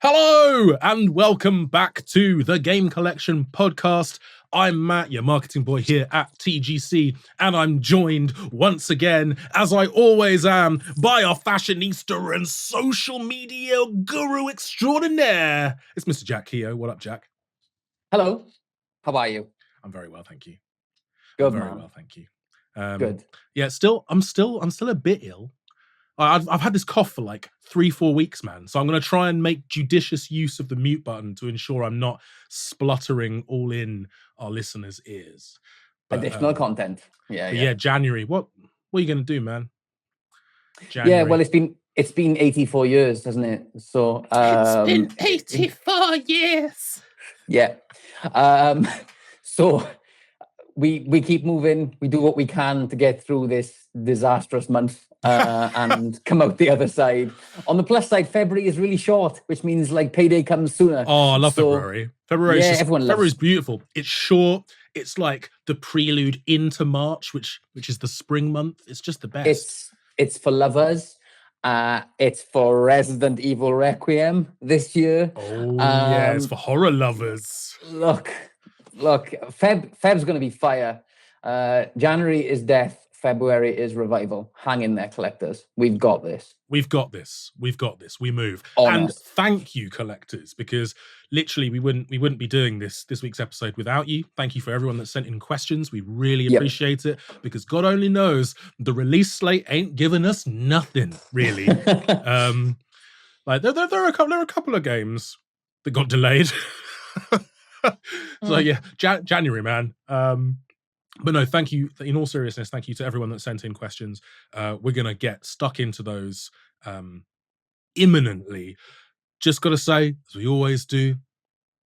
Hello and welcome back to the Game Collection Podcast. I'm Matt, your marketing boy here at TGC, and I'm joined once again, as I always am, by our fashionista and social media guru extraordinaire. It's Mr. Jack Keogh. What up, Jack? Hello. How are you? I'm very well, thank you. Good, very man. well, thank you. Good. Yeah, I'm still a bit ill. I've had this cough for like 3-4 weeks, man. So I'm going to try and make judicious use of the mute button to ensure I'm not spluttering all in our listeners' ears. But, additional content. Yeah, January. What are you going to do, man? January. Yeah, well, it's been 84 years, hasn't it? So it's been 84 years. Yeah. So we keep moving. We do what we can to get through this disastrous month and come out the other side. On the plus side, February is really short, which means like payday comes sooner. Oh, I love February. February's beautiful. It's short. It's like the prelude into March, which is the spring month. It's just the best. It's for lovers. It's for Resident Evil Requiem this year. Oh, yeah, it's for horror lovers. Look, Feb's going to be fire. January is death. February is revival. Hang in there, collectors. We've got this. We move. Honest. And thank you, collectors, because literally we wouldn't be doing this week's episode without you. Thank you for everyone that sent in questions. We really appreciate it, because God only knows the release slate ain't giving us nothing, really. Like there are a couple of games that got delayed. So yeah, January, man. But no, thank you. In all seriousness, thank you to everyone that sent in questions. We're going to get stuck into those imminently. Just got to say, as we always do,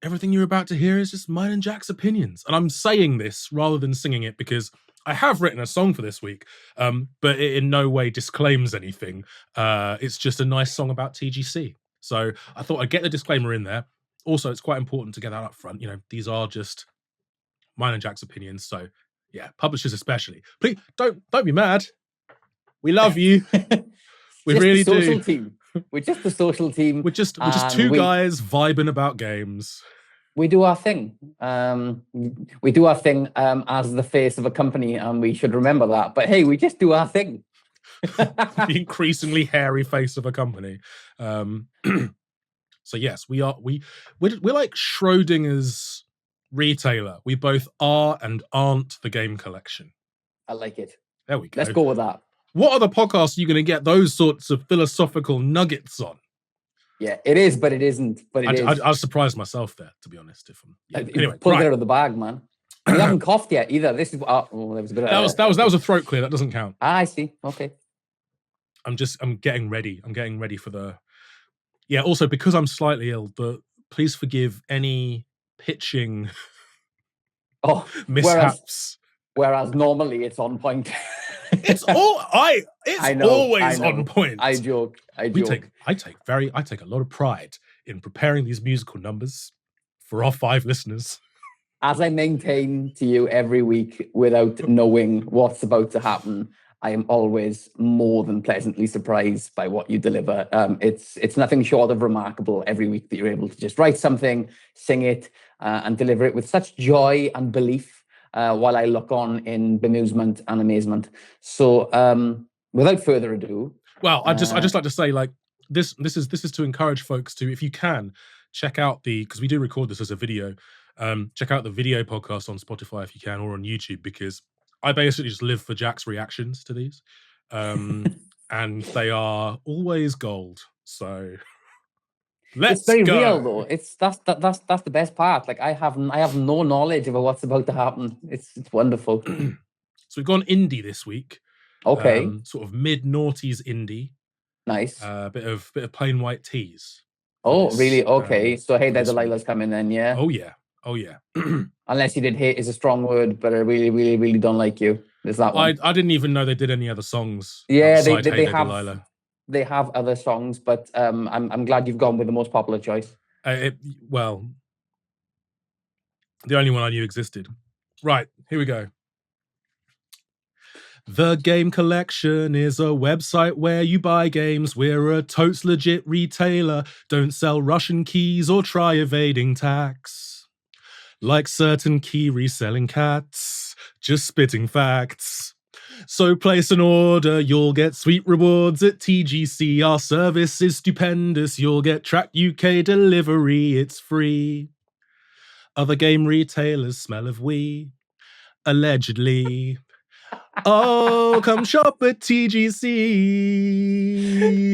everything you're about to hear is just mine and Jack's opinions. And I'm saying this rather than singing it because I have written a song for this week, but it in no way disclaims anything. It's just a nice song about TGC. So I thought I'd get the disclaimer in there. Also, it's quite important to get that up front. You know, these are just mine and Jack's opinions. So yeah, publishers especially. Please don't be mad. We love you. We really do. Team. We're just the social team. We're just two guys vibing about games. We do our thing. We do our thing as the face of a company, and we should remember that. But hey, we just do our thing. The increasingly hairy face of a company. So yes, we're like Schrodinger's retailer. We both are and aren't the Game Collection. I like it. There we go. Let's go with that. What other podcasts are you going to get those sorts of philosophical nuggets on? Yeah, it is, but it isn't. But I surprised myself there, to be honest. Anyway, pull it out of the bag, man. You haven't coughed yet either. This is there was a bit of that was a throat clear. That doesn't count. I see. Okay. I'm getting ready. I'm getting ready for the. Yeah. Also, because I'm slightly ill, but please forgive any pitching mishaps. Whereas normally it's on point. It's always on point. I joke. I take a lot of pride in preparing these musical numbers for our 5 listeners. As I maintain to you every week without knowing what's about to happen, I am always more than pleasantly surprised by what you deliver. It's nothing short of remarkable every week that you're able to just write something, sing it, and deliver it with such joy and belief while I look on in bemusement and amazement. So without further ado... Well, I just like to say, like, this is to encourage folks to, if you can, check out because we do record this as a video, check out the video podcast on Spotify if you can, or on YouTube, because I basically just live for Jack's reactions to these, and they are always gold. So let's go. It's very go. real, though. That's the best part. Like I have no knowledge about what's about to happen. It's wonderful. So we've gone indie this week. Okay. Sort of mid-noughties indie. Nice. Bit of plain white teas. Oh, really? Okay. So Hey There Delilah's coming then, yeah. Oh yeah. Unless you did hate is a strong word, but I really, really, really don't like you. There's that one. I didn't even know they did any other songs. Yeah, they Hey There have. Delilah. They have other songs, but I'm glad you've gone with the most popular choice. Well, the only one I knew existed. Right, here we go. The Game Collection is a website where you buy games. We're a totes legit retailer. Don't sell Russian keys or try evading tax. Like certain key reselling cats, just spitting facts. So place an order, you'll get sweet rewards at TGC. Our service is stupendous. You'll get tracked UK delivery, it's free. Other game retailers smell of we, allegedly. Oh, come shop at TGC.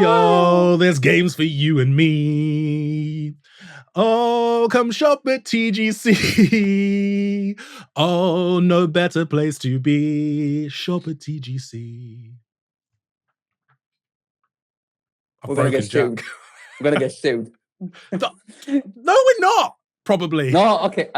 Oh, there's games for you and me. Oh, come shop at TGC. Oh, no better place to be. Shop at TGC. We're going to get sued. We're going to get sued. No, we're not. Probably. No, okay.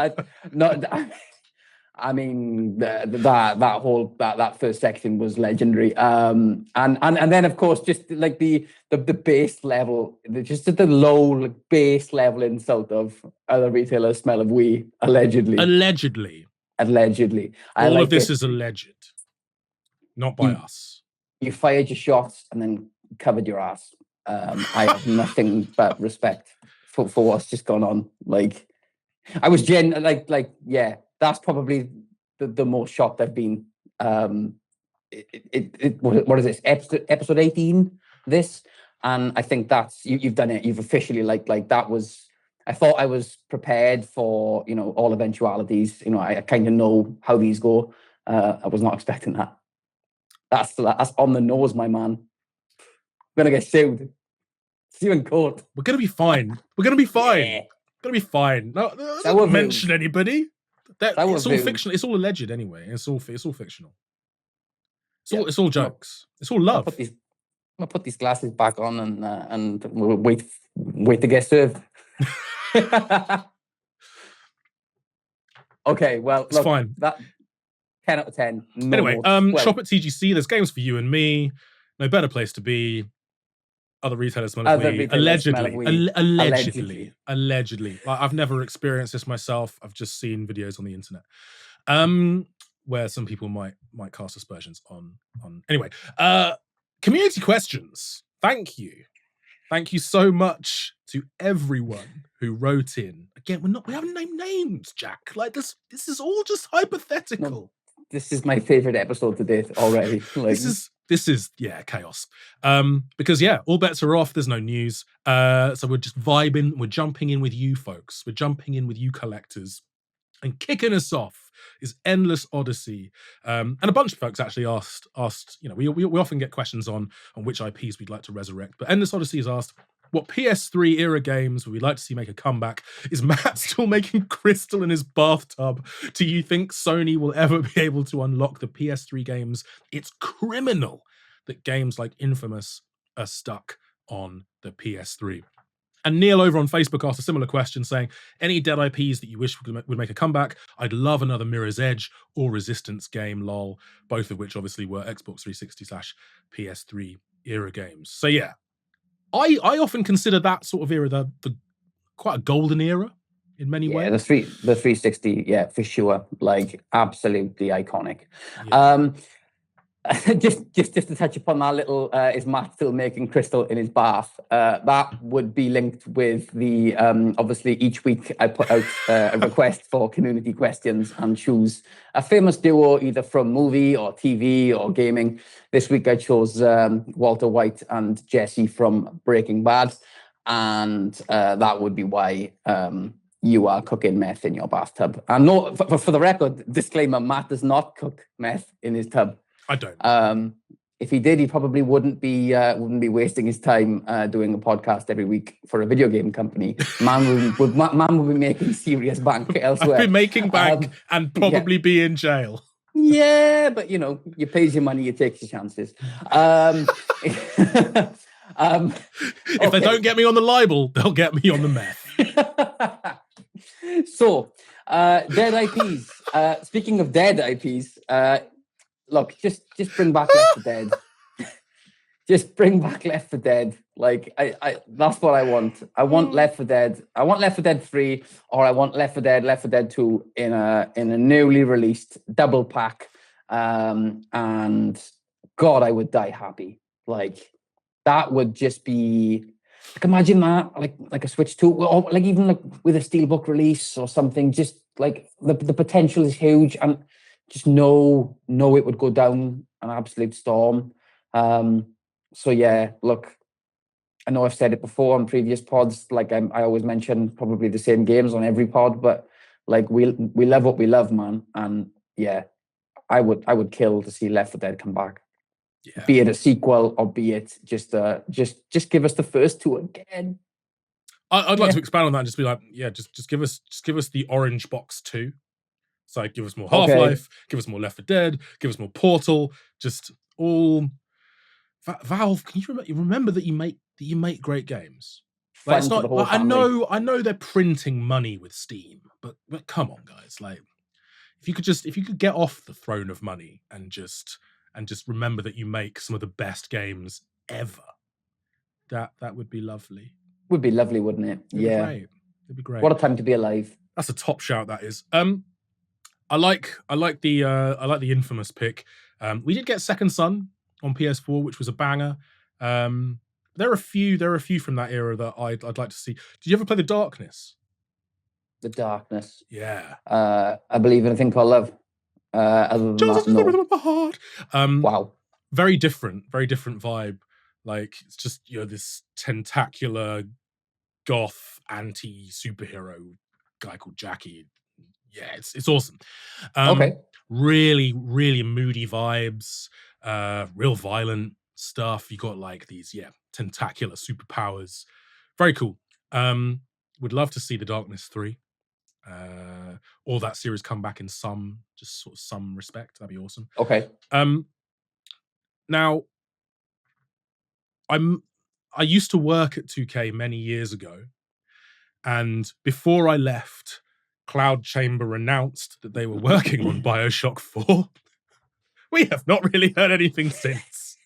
I mean, that first section was legendary. And then of course, just like the base level, just the low base level insult of other retailers smell of we, allegedly. All of this is alleged, not by us. You fired your shots and then covered your ass. I have nothing but respect for what's just gone on. Like, I was yeah. That's probably the most shocked I've been. What is this? Episode 18, this? And I think that's, you've done it. You've officially, like that was, I thought I was prepared for, all eventualities. I kind of know how these go. I was not expecting that. That's on the nose, my man. I'm going to get sued. See you in court. We're going to be fine. Yeah. Going to be fine. No, don't mention anybody. It's all fictional. It's all alleged anyway. It's all fictional. It's all jokes. It's all love. I'm gonna put these glasses back on and we'll wait to get served. Okay, well, it's fine. That 10 out of 10. Anyway, shop at TGC. There's games for you and me. No better place to be. Other retailers smell of weed. Allegedly. Like, I've never experienced this myself. I've just seen videos on the internet, where some people might cast aspersions on. Anyway, community questions. Thank you so much to everyone who wrote in. Again, we haven't named names, Jack. Like this is all just hypothetical. No, this is my favorite episode to date already. Like, This is chaos. Because all bets are off. There's no news. So we're just vibing. We're jumping in with you folks. We're jumping in with you collectors. And kicking us off is Endless Odyssey. And a bunch of folks actually asked, we often get questions on which IPs we'd like to resurrect. But Endless Odyssey has asked, what PS3 era games would we like to see make a comeback? Is Matt still making crystal in his bathtub? Do you think Sony will ever be able to unlock the PS3 games? It's criminal that games like Infamous are stuck on the PS3. And Neil over on Facebook asked a similar question saying, any dead IPs that you wish would make a comeback? I'd love another Mirror's Edge or Resistance game, lol. Both of which obviously were Xbox 360/PS3 era games. So yeah. I often consider that sort of era the quite a golden era in many ways. The 360, for sure, like absolutely iconic. Yeah. Just to touch upon that little, is Matt still making crystal in his bath? That would be linked with the, obviously each week I put out a request for community questions and choose a famous duo either from movie or TV or gaming. This week I chose Walter White and Jesse from Breaking Bad. And that would be why you are cooking meth in your bathtub. And no, for the record, disclaimer, Matt does not cook meth in his tub. I don't. If he did, he probably wouldn't be wasting his time doing a podcast every week for a video game company. Man would be making serious bank elsewhere. I'd be making bank and probably be in jail. Yeah, but you pays your money, you take your chances. If they don't get me on the libel, they'll get me on the meth. So, dead IPs. Speaking of dead IPs, look, just bring back Left 4 Dead. Just bring back Left 4 Dead. Like, I that's what I want. I want Left 4 Dead. I want Left 4 Dead 3, or I want Left 4 Dead 2 in a newly released double pack. And God, I would die happy. Like that would just be like, imagine that, like a Switch 2, or like even like with a Steelbook release or something. Just like the potential is huge, and just know it would go down an absolute storm. So yeah, look, I know I've said it before on previous pods. Like I always mention probably the same games on every pod, but like we love what we love, man. And yeah, I would kill to see Left 4 Dead come back. Yeah. Be it a sequel or be it just give us the first two again. I'd like to expand on that and just be like, yeah, just give us the Orange Box 2. So give us more Half-Life, give us more Left 4 Dead, give us more Portal, just all Valve. Can you remember that you make great games? Like, it's not like, I know they're printing money with Steam, but come on, guys, like if you could get off the throne of money and just remember that you make some of the best games ever, that would be lovely. Would be lovely, wouldn't it? It'd be great. What a time to be alive. That's a top shout, that is. I like the infamous pick. We did get Second Son on PS4, which was a banger. There are a few from that era that I'd like to see. Did you ever play The Darkness? The Darkness. Yeah. I believe in a thing called love. Other than that, no. Wow. Very different vibe. Like, it's just, this tentacular goth anti-superhero guy called Jackie. Yeah, it's awesome. Okay. Really, really moody vibes, real violent stuff. You got like these, tentacular superpowers. Very cool. Would love to see The Darkness 3. Or that series come back in some respect. That'd be awesome. Okay. Now, I used to work at 2K many years ago, and before I left, Cloud Chamber announced that they were working on BioShock 4. We have not really heard anything since.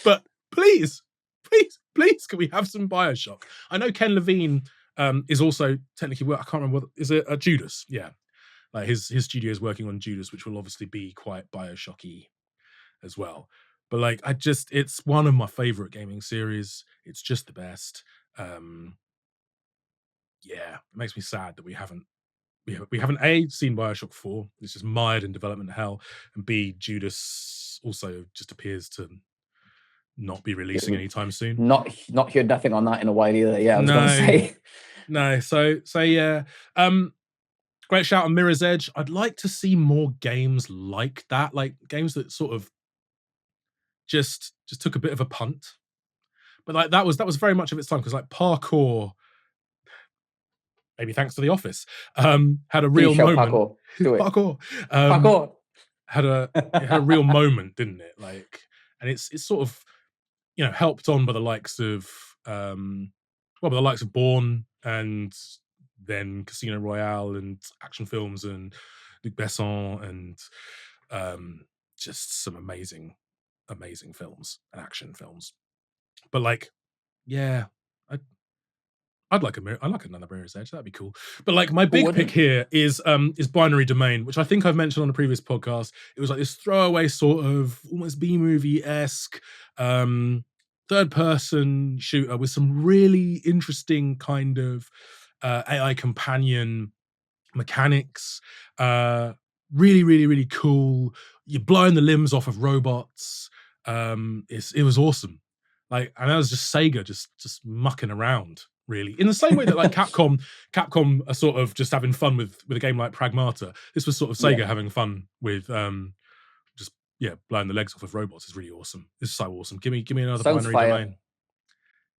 But please, can we have some BioShock? I know Ken Levine is also technically, I can't remember, is it Judas? Yeah. Like his studio is working on Judas, which will obviously be quite BioShock-y as well. But like, it's one of my favorite gaming series. It's just the best. It makes me sad that we haven't A, seen BioShock 4. It's just mired in development hell, and B, Judas also just appears to not be releasing anytime soon. Not heard nothing on that in a while either. Yeah, I was going to say. No, so yeah. Great shout on Mirror's Edge. I'd like to see more games like that, like games that sort of just took a bit of a punt. But like that was very much of its time, because like parkour, maybe thanks to The Office, had a real moment. Parkour. Do it. Parkour. Parkour. Had a real moment, didn't it? Like, and it's sort of, helped on by the likes of Bourne, and then Casino Royale, and action films, and Luc Besson, and just some amazing films and action films. But like, yeah, I'd like another Mirror's Edge. That'd be cool. But like, my big pick here is Binary Domain, which I think I've mentioned on a previous podcast. It was like this throwaway sort of almost B-movie-esque third person shooter with some really interesting kind of AI companion mechanics. Really, really, really cool. You're blowing the limbs off of robots. It was awesome. Like, and that was just Sega just mucking around, really, in the same way that like Capcom are sort of just having fun with a game like Pragmata. This was sort of Sega having fun with blowing the legs off of robots. Is really awesome. This is so awesome. Give me another binary domain.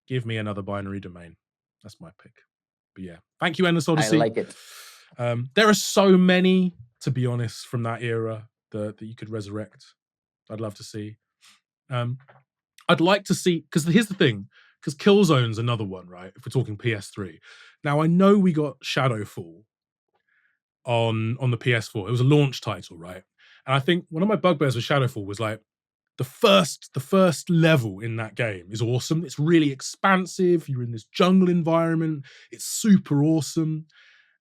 Give me another binary domain. That's my pick. But yeah, thank you, Endless Odyssey. I like it. There are so many, to be honest, from that era that you could resurrect. I'd love to see. I'd like to see, because here's the thing, because Killzone's another one, right? If we're talking PS3. Now, I know we got Shadowfall on the PS4. It was a launch title, right? And I think one of my bugbears with Shadowfall was like, the first level in that game is awesome. It's really expansive. You're in this jungle environment. It's super awesome.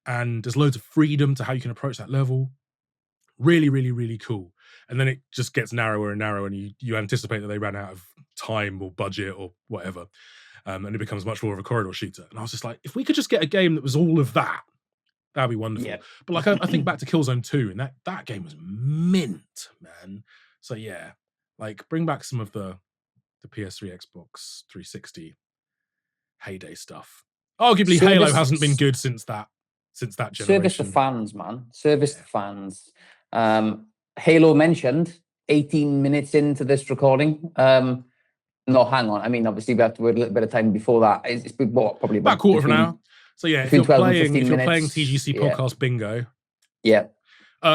And there's loads of freedom to how you can approach that level. Really, really, really cool. and then it just gets narrower and narrower, and you anticipate that they ran out of time or budget or whatever, and it becomes much more of a corridor shooter. And I was just like, if we could just get a game that was all of that, that'd be wonderful. Yeah. But like I think back to Killzone 2, and that game was mint, man. So yeah, like bring back some of the PS3 Xbox 360 heyday stuff. Arguably, Halo hasn't been good since that generation. Service the fans, man. Service the fans. Halo mentioned 18 minutes into this recording. No, hang on. I mean, obviously, we have to wait a little bit of time before that. It's been probably about a quarter of an hour. So yeah, if you're playing TGC Podcast Bingo, yeah.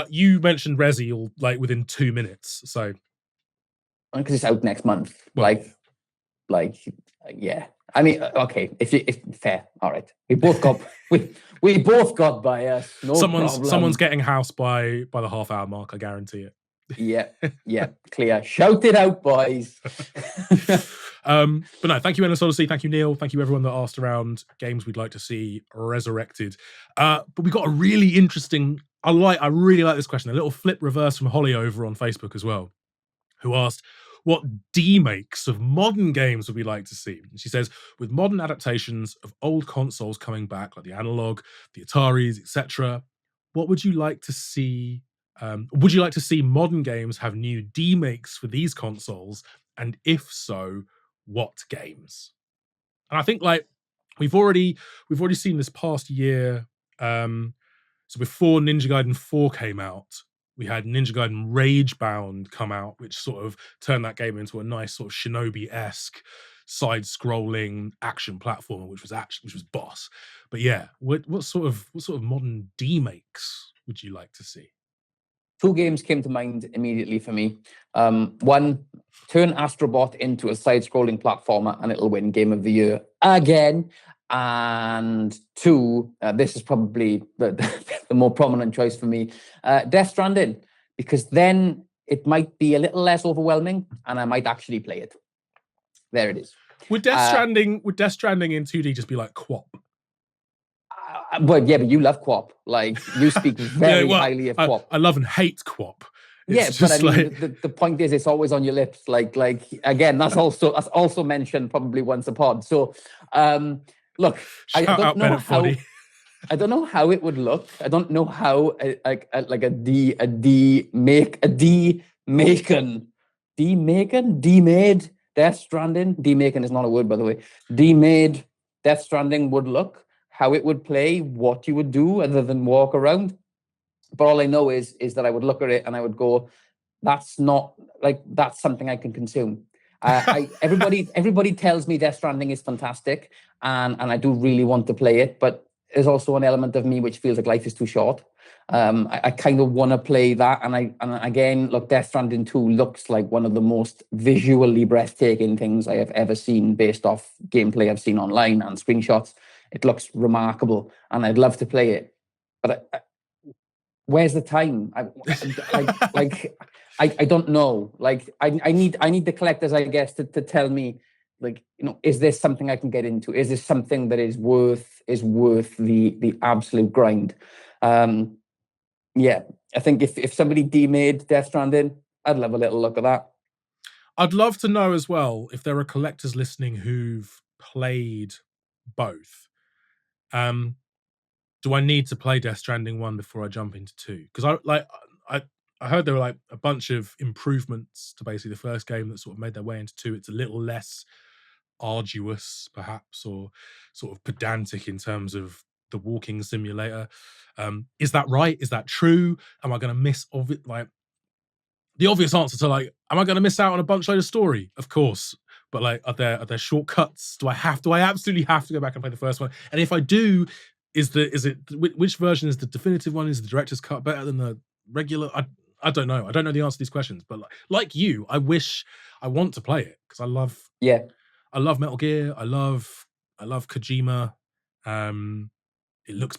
You mentioned Resi like within 2 minutes. So because it's out next month, well, yeah. I mean, okay, if fair, all right. We both got bias. No someone's getting house by the half hour mark. I guarantee it. Yeah, clear. Shout it out, boys. But no, thank you, Endless Odyssey. Thank you, Neil. Thank you, everyone that asked around games we'd like to see resurrected. But we got a really interesting. I really like this question. A little flip reverse from Holly over on Facebook as well, who asked, what demakes of modern games would we like to see? And she says, with modern adaptations of old consoles coming back, like the Analog, the Ataris, etc., what would you like to see? Would you like to see modern games have new demakes for these consoles? And if so, what games? And I think like we've already seen this past year. So before Ninja Gaiden 4 came out, we had Ninja Gaiden Ragebound come out, which sort of turned that game into a nice sort of Shinobi-esque side-scrolling action platformer, which was boss. But yeah, what sort of modern demakes would you like to see? 2 games came to mind immediately for me. One, turn Astrobot into a side-scrolling platformer and it'll win Game of the Year again. And 2, this is probably the more prominent choice for me, Death Stranding, because then it might be a little less overwhelming and I might actually play it. There it is. Would Death Stranding in 2D just be like QWOP? Well, yeah, but you love QWOP. Like, you speak very highly of QWOP. I love and hate QWOP. It's but I mean, the point is, it's always on your lips. Like again, that's also mentioned probably once a pod. So, look, I don't know how it would look. I don't know how a demade Death Stranding. Demaking is not a word, by the way. Demade Death Stranding would look. How it would play, what you would do other than walk around. But all I know is that I would look at it and I would go, that's something I can consume. Everybody tells me Death Stranding is fantastic and I do really want to play it, but there's also an element of me which feels like life is too short. I kind of want to play that. And again, look, Death Stranding 2 looks like one of the most visually breathtaking things I have ever seen based off gameplay I've seen online and screenshots. It looks remarkable, and I'd love to play it. But where's the time? I don't know. Like I need the collectors, I guess, to tell me, like, you know, is this something I can get into? Is this something that is worth the absolute grind? Yeah, I think if somebody demade Death Stranding, I'd love a little look at that. I'd love to know as well if there are collectors listening who've played both. Do I need to play Death Stranding 1 before I jump into 2? Because I heard there were like a bunch of improvements to basically the first game that sort of made their way into 2. It's a little less arduous, perhaps, or sort of pedantic in terms of the walking simulator. Is that right? Is that true? Am I going to miss like the obvious answer to like, am I going to miss out on a bunch load of story? Of course. But like, are there shortcuts? Do I absolutely have to go back and play the first one? And if I do, which version is the definitive one? Is the director's cut better than the regular? I don't know. I don't know the answer to these questions. But like you, I want to play it because I love Metal Gear. I love Kojima. It looks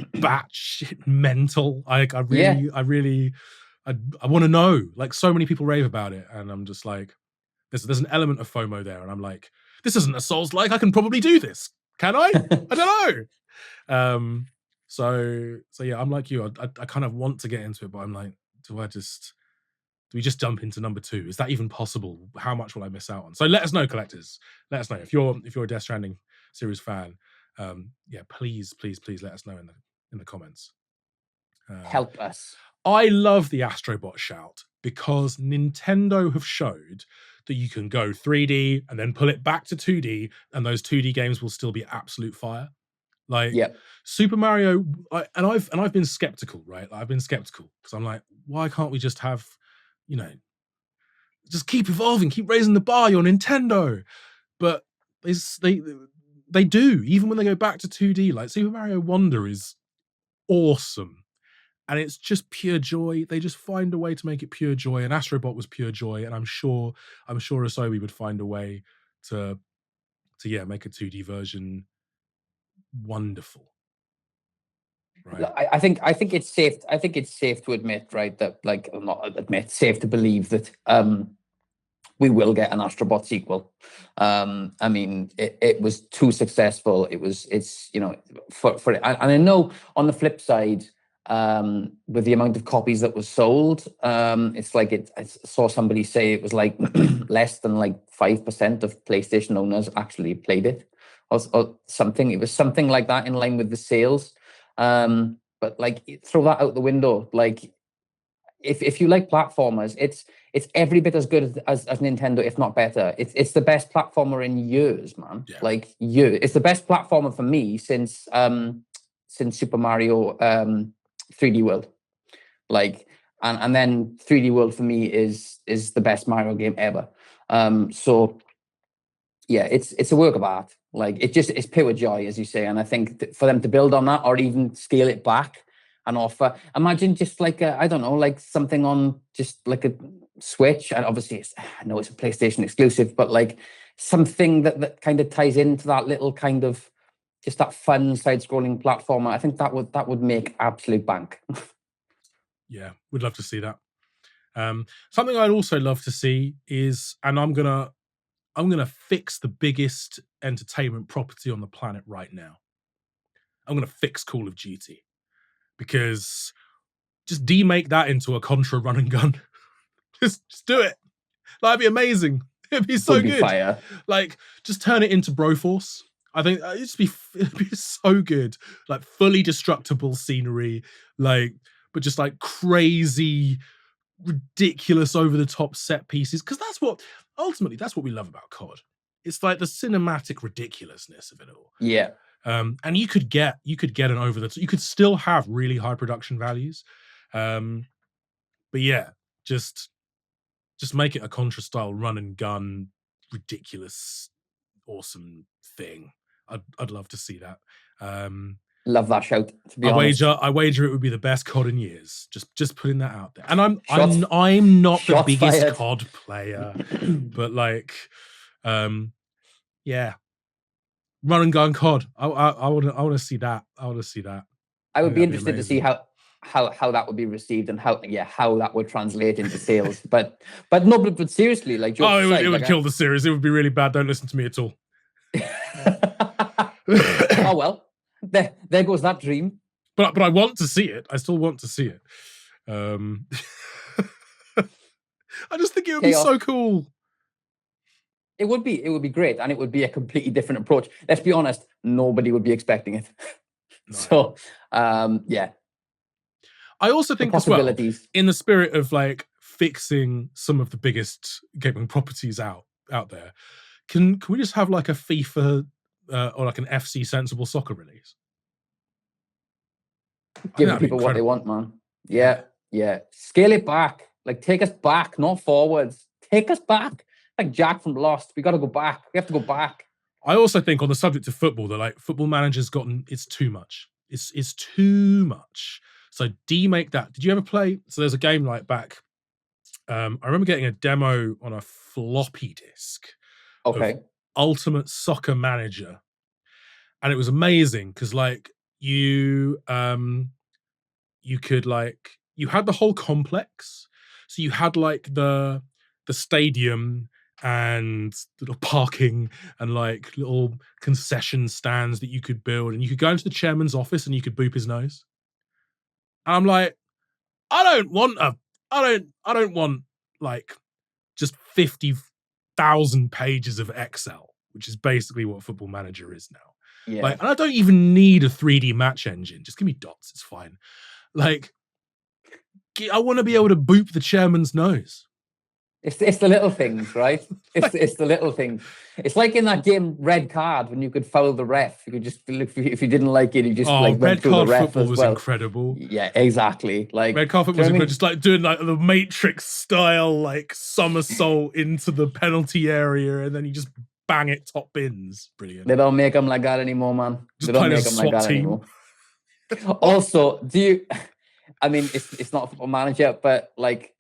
batshit mental. I want to know. Like, so many people rave about it, and I'm just like, there's an element of FOMO there, and I'm like, this isn't a Souls-like. I can probably do this. Can I? I don't know. So yeah, I'm like you. I kind of want to get into it, but I'm like, do we just jump into number 2? Is that even possible? How much will I miss out on? So let us know, collectors. Let us know if you're a Death Stranding series fan. Please let us know in the comments. Help us. I love the Astrobot shout because Nintendo have showed that you can go 3D and then pull it back to 2D, and those 2D games will still be absolute fire. Like Super Mario, I've been skeptical, right? I've been skeptical because I'm like, why can't we just have, just keep evolving, keep raising the bar, you're Nintendo. But they do, even when they go back to 2D. Like Super Mario Wonder is awesome. And it's just pure joy. They just find a way to make it pure joy. And Astrobot was pure joy. And I'm sure Asobi would find a way to make a 2D version wonderful. Right. I think it's safe. I think it's safe to admit, right, that safe to believe that we will get an Astrobot sequel. I mean, it was too successful. It's for it. And I know on the flip side, with the amount of copies that was sold, it's like I saw somebody say it was like less than like 5% of PlayStation owners actually played it, or something. It was something like that in line with the sales. But like, throw that out the window. Like, if you like platformers, it's every bit as good as Nintendo, if not better. It's the best platformer in years, man. Yeah. Like it's the best platformer for me since Super Mario 3D World. Like, and then 3D World for me is the best Mario game ever. So yeah, it's a work of art. Like, it's pure joy, as you say. And I think for them to build on that, or even scale it back and offer, imagine just like I don't know, like something on just like a Switch. And obviously I know it's a PlayStation exclusive, but like something that kind of ties into that little kind of just that fun side-scrolling platformer. I think that would make absolute bank. Yeah, we'd love to see that. Something I'd also love to see is, and I'm gonna fix the biggest entertainment property on the planet right now. I'm gonna fix Call of Duty, because just demake that into a Contra run and gun. just do it. That'd be amazing. It'd be so good. Fire. Like, just turn it into Broforce. I think it'd be so good. Like, fully destructible scenery, like, but just like crazy, ridiculous, over the top set pieces. Because that's what we love about COD. It's like the cinematic ridiculousness of it all. Yeah. And you could get an over the top. You could still have really high production values. But yeah, just make it a Contra style run and gun, ridiculous, awesome thing. I'd love to see that. Love that shout. To be honest, I wager it would be the best COD in years. Just putting that out there. And I'm not the biggest fired. COD player, but like, yeah, run and gun COD. I want to see that. I want to see that. I would be interested to see how that would be received, and how that would translate into sales. but seriously, like, it would kill the series. It would be really bad. Don't listen to me at all. Oh well, there goes that dream. But I want to see it. I still want to see it. I just think it would be so cool. It would be great, and it would be a completely different approach. Let's be honest, nobody would be expecting it. No. So, yeah. I also think, as well, in the spirit of like fixing some of the biggest gaming properties out there, can we just have like a FIFA or like an FC Sensible Soccer release? Giving people what they want, man. Yeah. Scale it back. Like, take us back, not forwards. Take us back. Like Jack from Lost. We got to go back. We have to go back. I also think, on the subject of football, that like Football Manager's it's too much. It's too much. So demake that. Did you ever play? So there's a game like back. I remember getting a demo on a floppy disk. Okay. Of Ultimate Soccer Manager, and it was amazing because like you could, like, you had the whole complex. So you had like the stadium and little parking and like little concession stands that you could build, and you could go into the chairman's office and you could boop his nose. And I'm like, I don't want a I don't want like just 50,000 pages of Excel, which is basically what Football Manager is now. Yeah. Like, and I don't even need a 3D match engine. Just give me dots. It's fine. Like, I want to be able to boop the chairman's nose. It's the little things, right? It's the little things. It's like in that game Red Card when you could foul the ref. You could just if you didn't like it, you just like went Red through the Card ref football as was well. incredible. Yeah, exactly. Like Red Card football was incredible. Just like doing like the Matrix style like somersault into the penalty area, and then you just bang it top bins. Brilliant. They don't make them like that anymore, man. Just They don't make them like that anymore. Also, I mean, it's not a Football Manager, but like,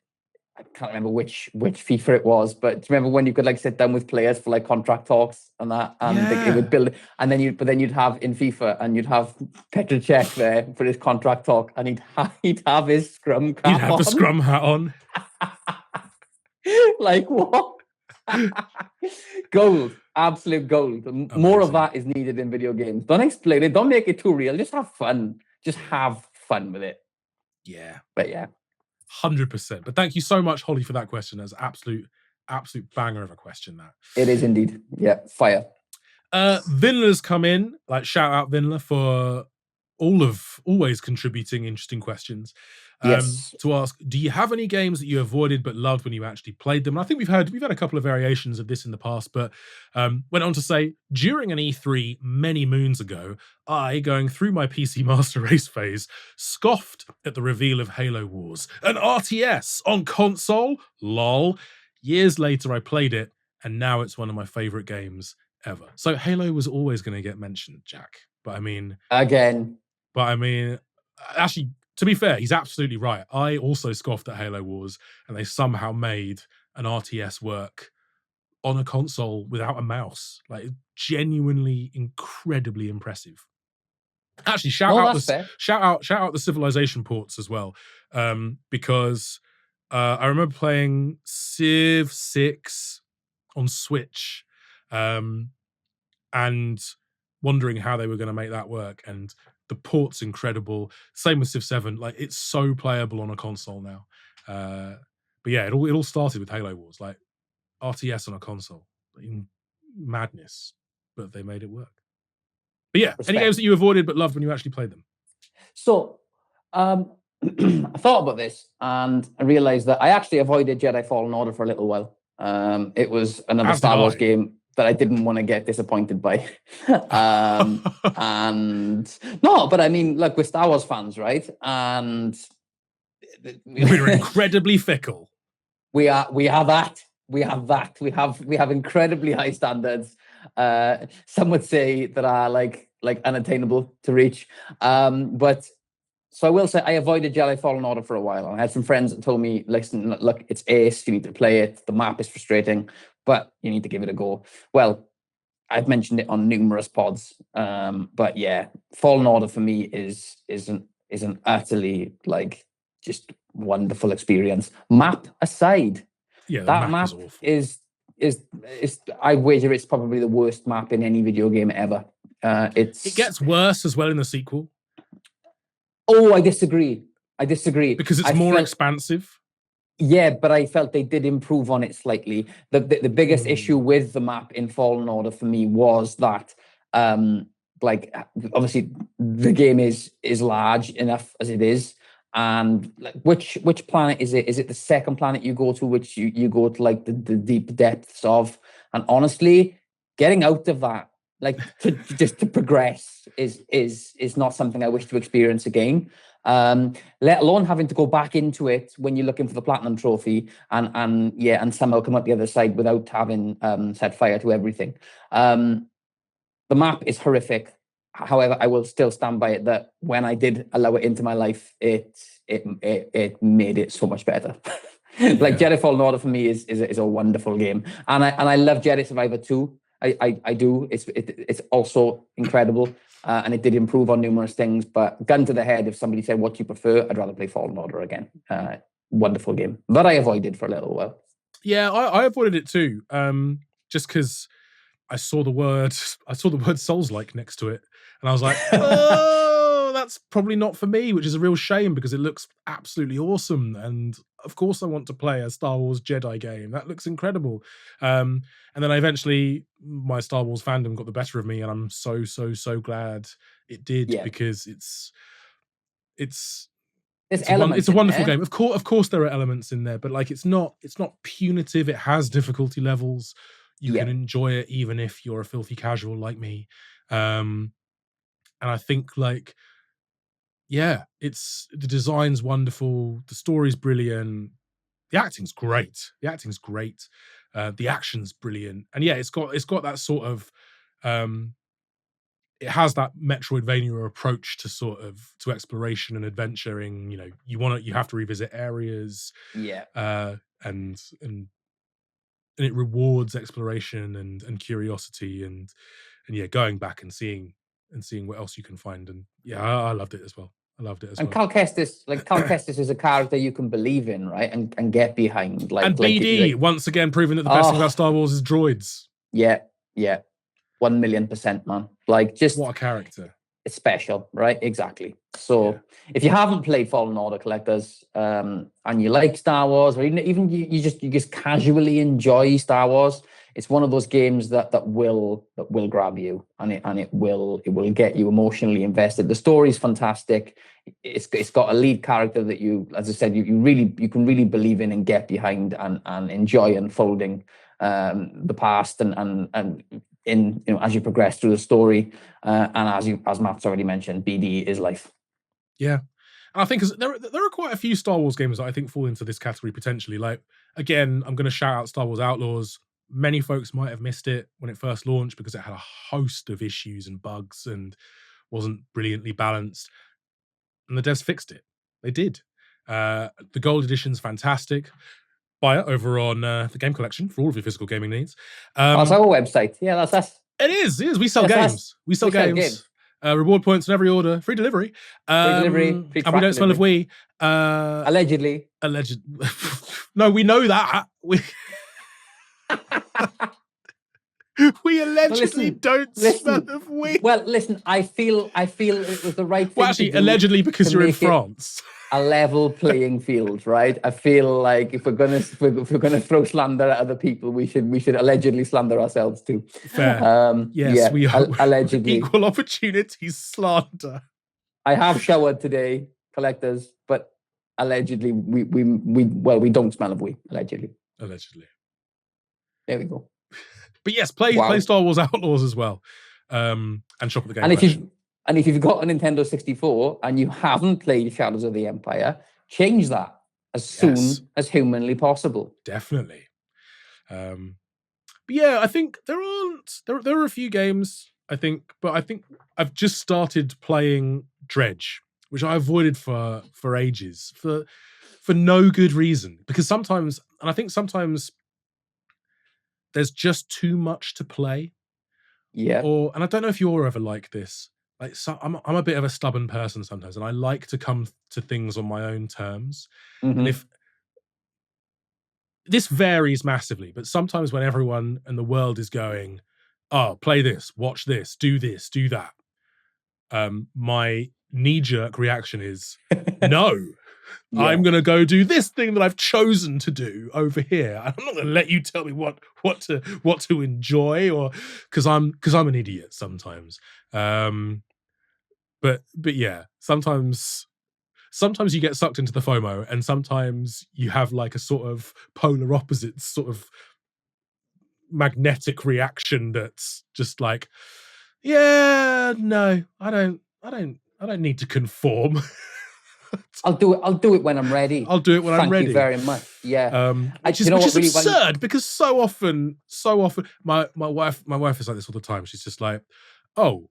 I can't remember which FIFA it was, but do you remember when you could like sit down with players for like contract talks and that, and it would build, and then you'd have in FIFA, and you'd have Petr Cech there for his contract talk, and he'd have his scrum cap He'd have the scrum hat on. Like what? Gold, absolute gold. Amazing. More of that is needed in video games. Don't explain it. Don't make it too real. Just have fun. Just have fun with it. Yeah. But yeah. 100%. But thank you so much, Holly, for that question. That's absolute banger of a question, that. It is indeed. Yeah, fire. Vinla's come in. Like, shout out Vinla for always contributing interesting questions. Yes. To ask, do you have any games that you avoided but loved when you actually played them? And I think we've had a couple of variations of this in the past, but went on to say, during an E3 many moons ago, I, going through my PC Master Race phase, scoffed at the reveal of Halo Wars, an RTS on console. Lol. Years later, I played it, and now it's one of my favorite games ever. So Halo was always going to get mentioned, Jack. But I mean, actually, to be fair, he's absolutely right. I also scoffed at Halo Wars, and they somehow made an RTS work on a console without a mouse. Like, genuinely incredibly impressive. Actually, shout out the Civilization ports as well, because I remember playing Civ 6 on Switch, and wondering how they were going to make that work, and the port's incredible. Same with Civ 7. Like, it's so playable on a console now. But yeah, it all started with Halo Wars, like RTS on a console. Madness. But they made it work. But yeah, any games that you avoided but loved when you actually played them? So, I thought about this, and I realized that I actually avoided Jedi Fallen Order for a little while. It was another Star Wars game that I didn't want to get disappointed by. And no, but I mean, look, we're Star Wars fans, right? And we're incredibly fickle. We have that. We have incredibly high standards. Some would say that are like unattainable to reach. But so I will say I avoided Jedi Fallen Order for a while. I had some friends that told me, listen, look, it's ace, you need to play it. The map is frustrating, but you need to give it a go. Well, I've mentioned it on numerous pods. But yeah, Fallen Order for me is an utterly like just wonderful experience. Map aside, yeah, that map is I wager it's probably the worst map in any video game ever. It gets worse as well in the sequel. Oh, I disagree. Because it's more expansive. Yeah, but I felt they did improve on it slightly. The biggest issue with the map in Fallen Order for me was that, like, obviously the game is large enough as it is, and like, which planet is it? Is it the second planet you go to, which you go to like the deep depths of? And honestly, getting out of that, like to progress is not something I wish to experience again. Let alone having to go back into it when you're looking for the platinum trophy and somehow come out the other side without having set fire to everything. The map is horrific. However, I will still stand by it that when I did allow it into my life, it made it so much better. Like Jedi Fallen Order for me is a wonderful game, and I love Jedi Survivor 2. I do. It's also incredible, and it did improve on numerous things. But gun to the head, if somebody said what you prefer, I'd rather play Fallen Order again. Wonderful game that I avoided for a little while. Yeah, I avoided it too. Just because I saw the word Souls-like next to it, and I was like, oh oh, that's probably not for me, which is a real shame because it looks absolutely awesome. And of course I want to play a Star Wars Jedi game. That looks incredible. And then my Star Wars fandom got the better of me, and I'm so, so, so glad it did, because it's a wonderful game. Of course there are elements in there, but like it's not punitive. It has difficulty levels. You can enjoy it even if you're a filthy casual like me. And I think like, yeah, the design's wonderful, the story's brilliant, the acting's great. The action's brilliant. And yeah, it's got that sort of it has that Metroidvania approach to sort of to exploration and adventuring. You know, you have to revisit areas. And it rewards exploration and curiosity and yeah, going back and seeing what else you can find. And yeah, I loved it as well. And Cal Kestis is a character you can believe in, right? And get behind. And BD, once again, proving that the best thing about Star Wars is droids. Yeah. 1,000,000%, man. Like, just what a character. It's special, right? Exactly. So if you haven't played Fallen Order, collectors, and you like Star Wars, or even you just casually enjoy Star Wars, it's one of those games that will grab you, and it will get you emotionally invested. The story's fantastic. It's got a lead character that you, as I said, you can really believe in and get behind and enjoy unfolding the past and in, you know, as you progress through the story, and as Matt's already mentioned, BD is life. Yeah, and I think there are quite a few Star Wars games that I think fall into this category potentially. Like, again, I'm going to shout out Star Wars Outlaws. Many folks might have missed it when it first launched because it had a host of issues and bugs and wasn't brilliantly balanced. And the devs fixed it. They did. The gold edition's fantastic. Buy it over on the Game Collection for all of your physical gaming needs. That's our website. Yeah, that's us. It is. We sell games. We sell games. Reward points on every order. Free delivery. Free and we don't smell of we. Allegedly. No, we know that. We allegedly don't smell of we. Well, listen, I feel it was the right thing. Well, actually, allegedly, because you're in France. A level playing field, right? I feel like if we're gonna throw slander at other people, we should allegedly slander ourselves too. Fair. Yes, we are. Allegedly. Equal opportunity slander. I have showered today, collectors, but allegedly we don't smell of we. Allegedly. There we go. But yes, play Star Wars Outlaws as well, and shop at the Game Collection. And if you've got a Nintendo 64 and you haven't played Shadows of the Empire, change that as soon as humanly possible. Definitely. But yeah, I think there are a few games, I think, but I think I've just started playing Dredge, which I avoided for ages, for no good reason. Because sometimes there's just too much to play. Yeah. And I don't know if you're ever like this. Like, so I'm a bit of a stubborn person sometimes, and I like to come to things on my own terms. Mm-hmm. And if this varies massively, but sometimes when everyone in the world is going, "Oh, play this, watch this, do that," my knee-jerk reaction is, "No, I'm going to go do this thing that I've chosen to do over here. I'm not going to let you tell me what to enjoy, or because I'm an idiot sometimes." But yeah, sometimes you get sucked into the FOMO, and sometimes you have like a sort of polar opposite sort of magnetic reaction that's just like, yeah, no, I don't need to conform. I'll do it when I'm ready. I'm ready. Thank you very much. Yeah. Which is absurd, because so often my wife is like this all the time. She's just like, "Oh,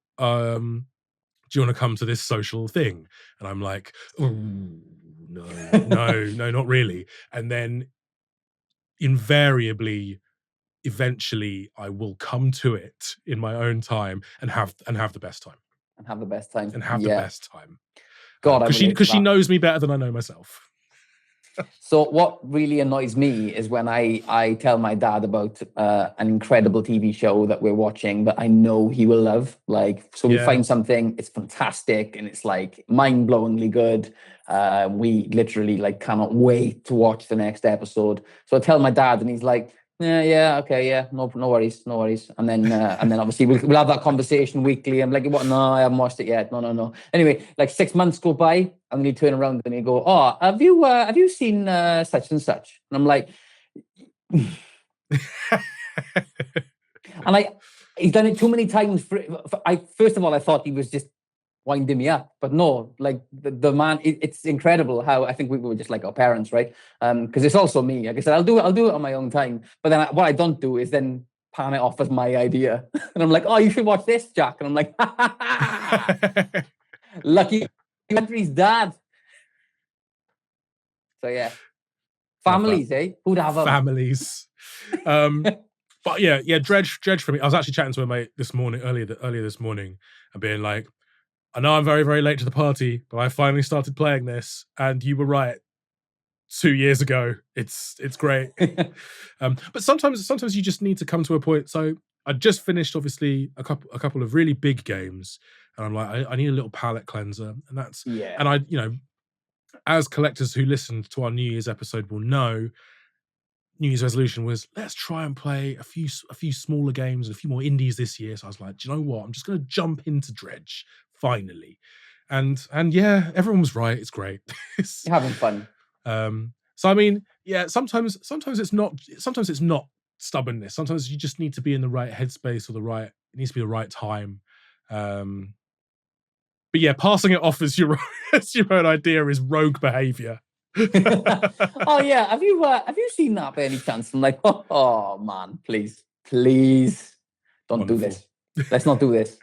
do you want to come to this social thing?" And I'm like, "Oh, no, not really." And then invariably, eventually, I will come to it in my own time and have the best time. The best time. God, because she knows me better than I know myself. So what really annoys me is when I tell my dad about an incredible TV show that we're watching that I know he will love. Like, so we Yeah. find something, it's fantastic, and it's like mind-blowingly good. We literally like cannot wait to watch the next episode. So I tell my dad, and he's like, yeah, okay, yeah, no worries. And then obviously we'll have that conversation weekly. I'm like, what? No, I haven't watched it yet. No. Anyway, like 6 months go by, and then he turn around and he go, oh, have you seen such and such? And I'm like, and he's done it too many times. First of all, I thought he was just winding me up, but no, like the man, it's incredible how I think we were just like our parents, right? Because it's also me. Like I said, I'll do it on my own time, but then what I don't do is then pan it off as my idea, and I'm like, oh, you should watch this, Jack, and I'm like, lucky country's dad. So yeah, families, eh? Who'd have them? Families. But yeah, Dredge for me. I was actually chatting to a mate this morning, earlier this morning, and being like, I know I'm very, very late to the party, but I finally started playing this, and you were right. 2 years ago, it's great. But sometimes you just need to come to a point. So I just finished, obviously, a couple of really big games, and I'm like, I need a little palate cleanser, and that's And I, as collectors who listened to our New Year's episode will know, New Year's resolution was, let's try and play a few smaller games and a few more indies this year. So I was like, do you know what? I'm just going to jump into Dredge finally, and yeah, everyone was right. It's great. You're having fun. So I mean, yeah, sometimes it's not stubbornness. Sometimes you just need to be in the right headspace, or it needs to be the right time. But yeah, passing it off as your own idea is rogue behavior. Oh yeah, have you seen that by any chance? I'm like, oh man, please don't do this. Let's not do this.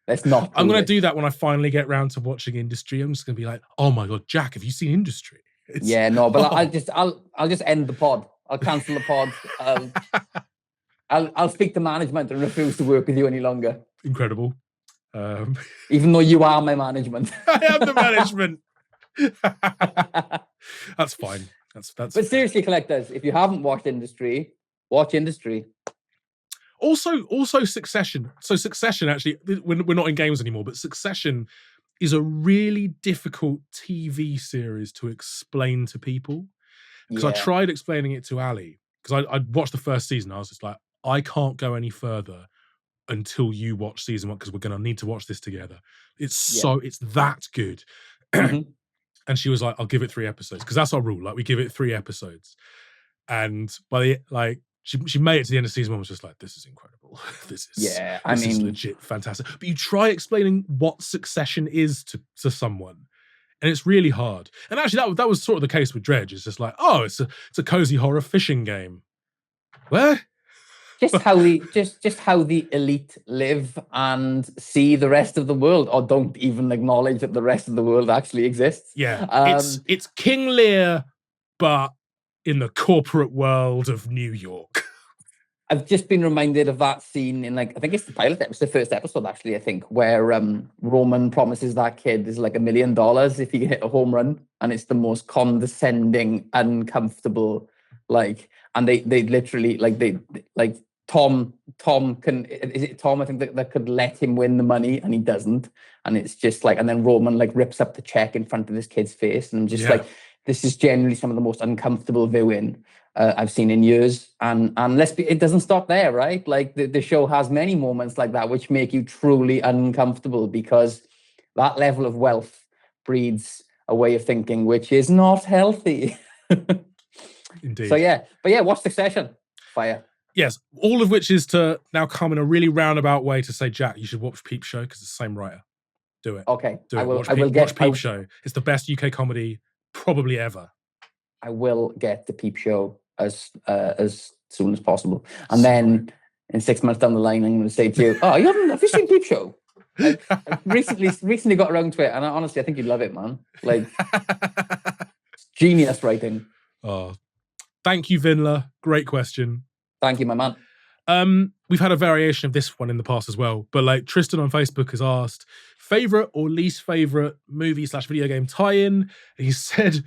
I'm going to do that when I finally get round to watching Industry. I'm just going to be like, oh my god, Jack, have you seen Industry? I'll just end the pod. I'll cancel the pod. I'll speak to management and refuse to work with you any longer. Incredible. Even though you are my management. I am the management. That's fine. That's. But seriously, collectors, if you haven't watched Industry, watch Industry. Also, Succession. So Succession, actually, we're not in games anymore, but Succession is a really difficult TV series to explain to people. Because I tried explaining it to Ali, because I watched the first season. I was just like, I can't go any further until you watch season 1, because we're going to need to watch this together. It's that good. Mm-hmm. And she was like, I'll give it 3 episodes, because that's our rule. Like, we give it 3 episodes. And she made it to the end of season 1, was just like, this is incredible. This is legit fantastic. But you try explaining what Succession is to someone, and it's really hard. And actually, that was sort of the case with Dredge. It's just like, oh, it's a cozy horror fishing game. Where? Just how the elite live and see the rest of the world, or don't even acknowledge that the rest of the world actually exists. Yeah, it's King Lear, but in the corporate world of New York. I've just been reminded of that scene in, like, I think it's the pilot episode, the first episode actually, I think, where Roman promises that kid is like $1 million if he can hit a home run, and it's the most condescending, uncomfortable, like, and they literally like Tom can, is it Tom, I think, that could let him win the money, and he doesn't, and it's just like, and then Roman like rips up the check in front of this kid's face, and I'm just like, this is generally some of the most uncomfortable viewing I've seen in years, and it doesn't stop there, right? Like the show has many moments like that which make you truly uncomfortable, because that level of wealth breeds a way of thinking which is not healthy. Indeed. So yeah, but yeah, watch Succession. Fire. Yes, all of which is to now come in a really roundabout way to say, Jack, you should watch Peep Show, because it's the same writer. Do it. Okay, Do it. Watch Peep Show. It's the best UK comedy probably ever. I will get the Peep Show as soon as possible, and then in 6 months down the line, I'm going to say to you, "Oh, have you seen Peep Show?" I recently got around to it, and honestly, I think you'd love it, man. Like, genius writing. Oh, thank you, Vinla. Great question. Thank you, my man. We've had a variation of this one in the past as well, but like Tristan on Facebook has asked favorite or least favorite movie/video game tie-in. He said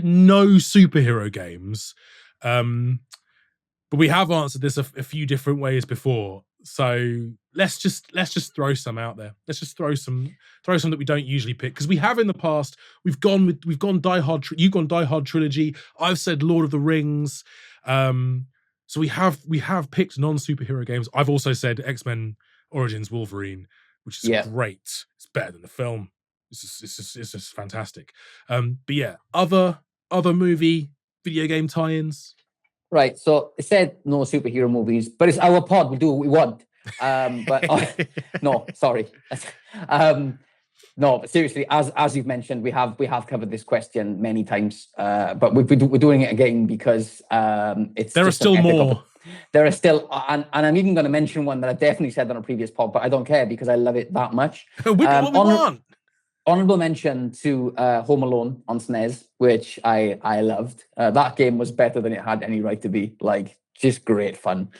no superhero games. But we have answered this a few different ways before, so let's just throw some out there. Let's just throw some that we don't usually pick, because we have in the past. We've gone Die Hard. You've gone Die Hard trilogy. I've said Lord of the Rings. So we have picked non-superhero games. I've also said X-Men Origins Wolverine, which is great. It's better than the film. It's just fantastic. But yeah, other movie video game tie-ins. Right, so it said no superhero movies, but it's our pod. We'll do what we want. But no, sorry. No, but seriously, as you've mentioned, we have covered this question many times, but we're doing it again because it's. There are still more. There are still, and I'm even going to mention one that I definitely said on a previous pod, but I don't care because I love it that much. What we want. Honorable mention to Home Alone on SNES, which I loved. That game was better than it had any right to be. Like, just great fun.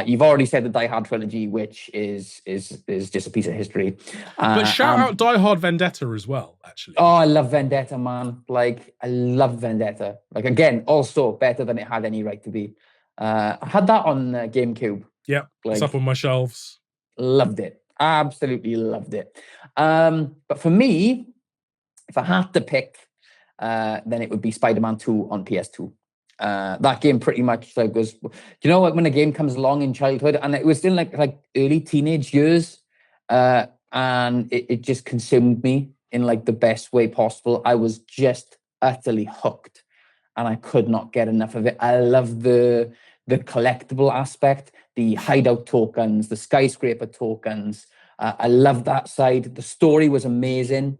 You've already said the Die Hard trilogy, which is just a piece of history. But shout out Die Hard Vendetta as well, actually. Oh, I love Vendetta, man. Like, I love Vendetta. Like, again, also better than it had any right to be. I had that on GameCube. Yeah, it's up on my shelves. Loved it. Absolutely loved it. But for me, if I had to pick, then it would be Spider-Man 2 on PS2. That game pretty much like was, you know, like when a game comes along in childhood, and it was in like early teenage years, and it just consumed me in like the best way possible. I was just utterly hooked, and I could not get enough of it. I love the collectible aspect, the hideout tokens, the skyscraper tokens. I love that side. The story was amazing,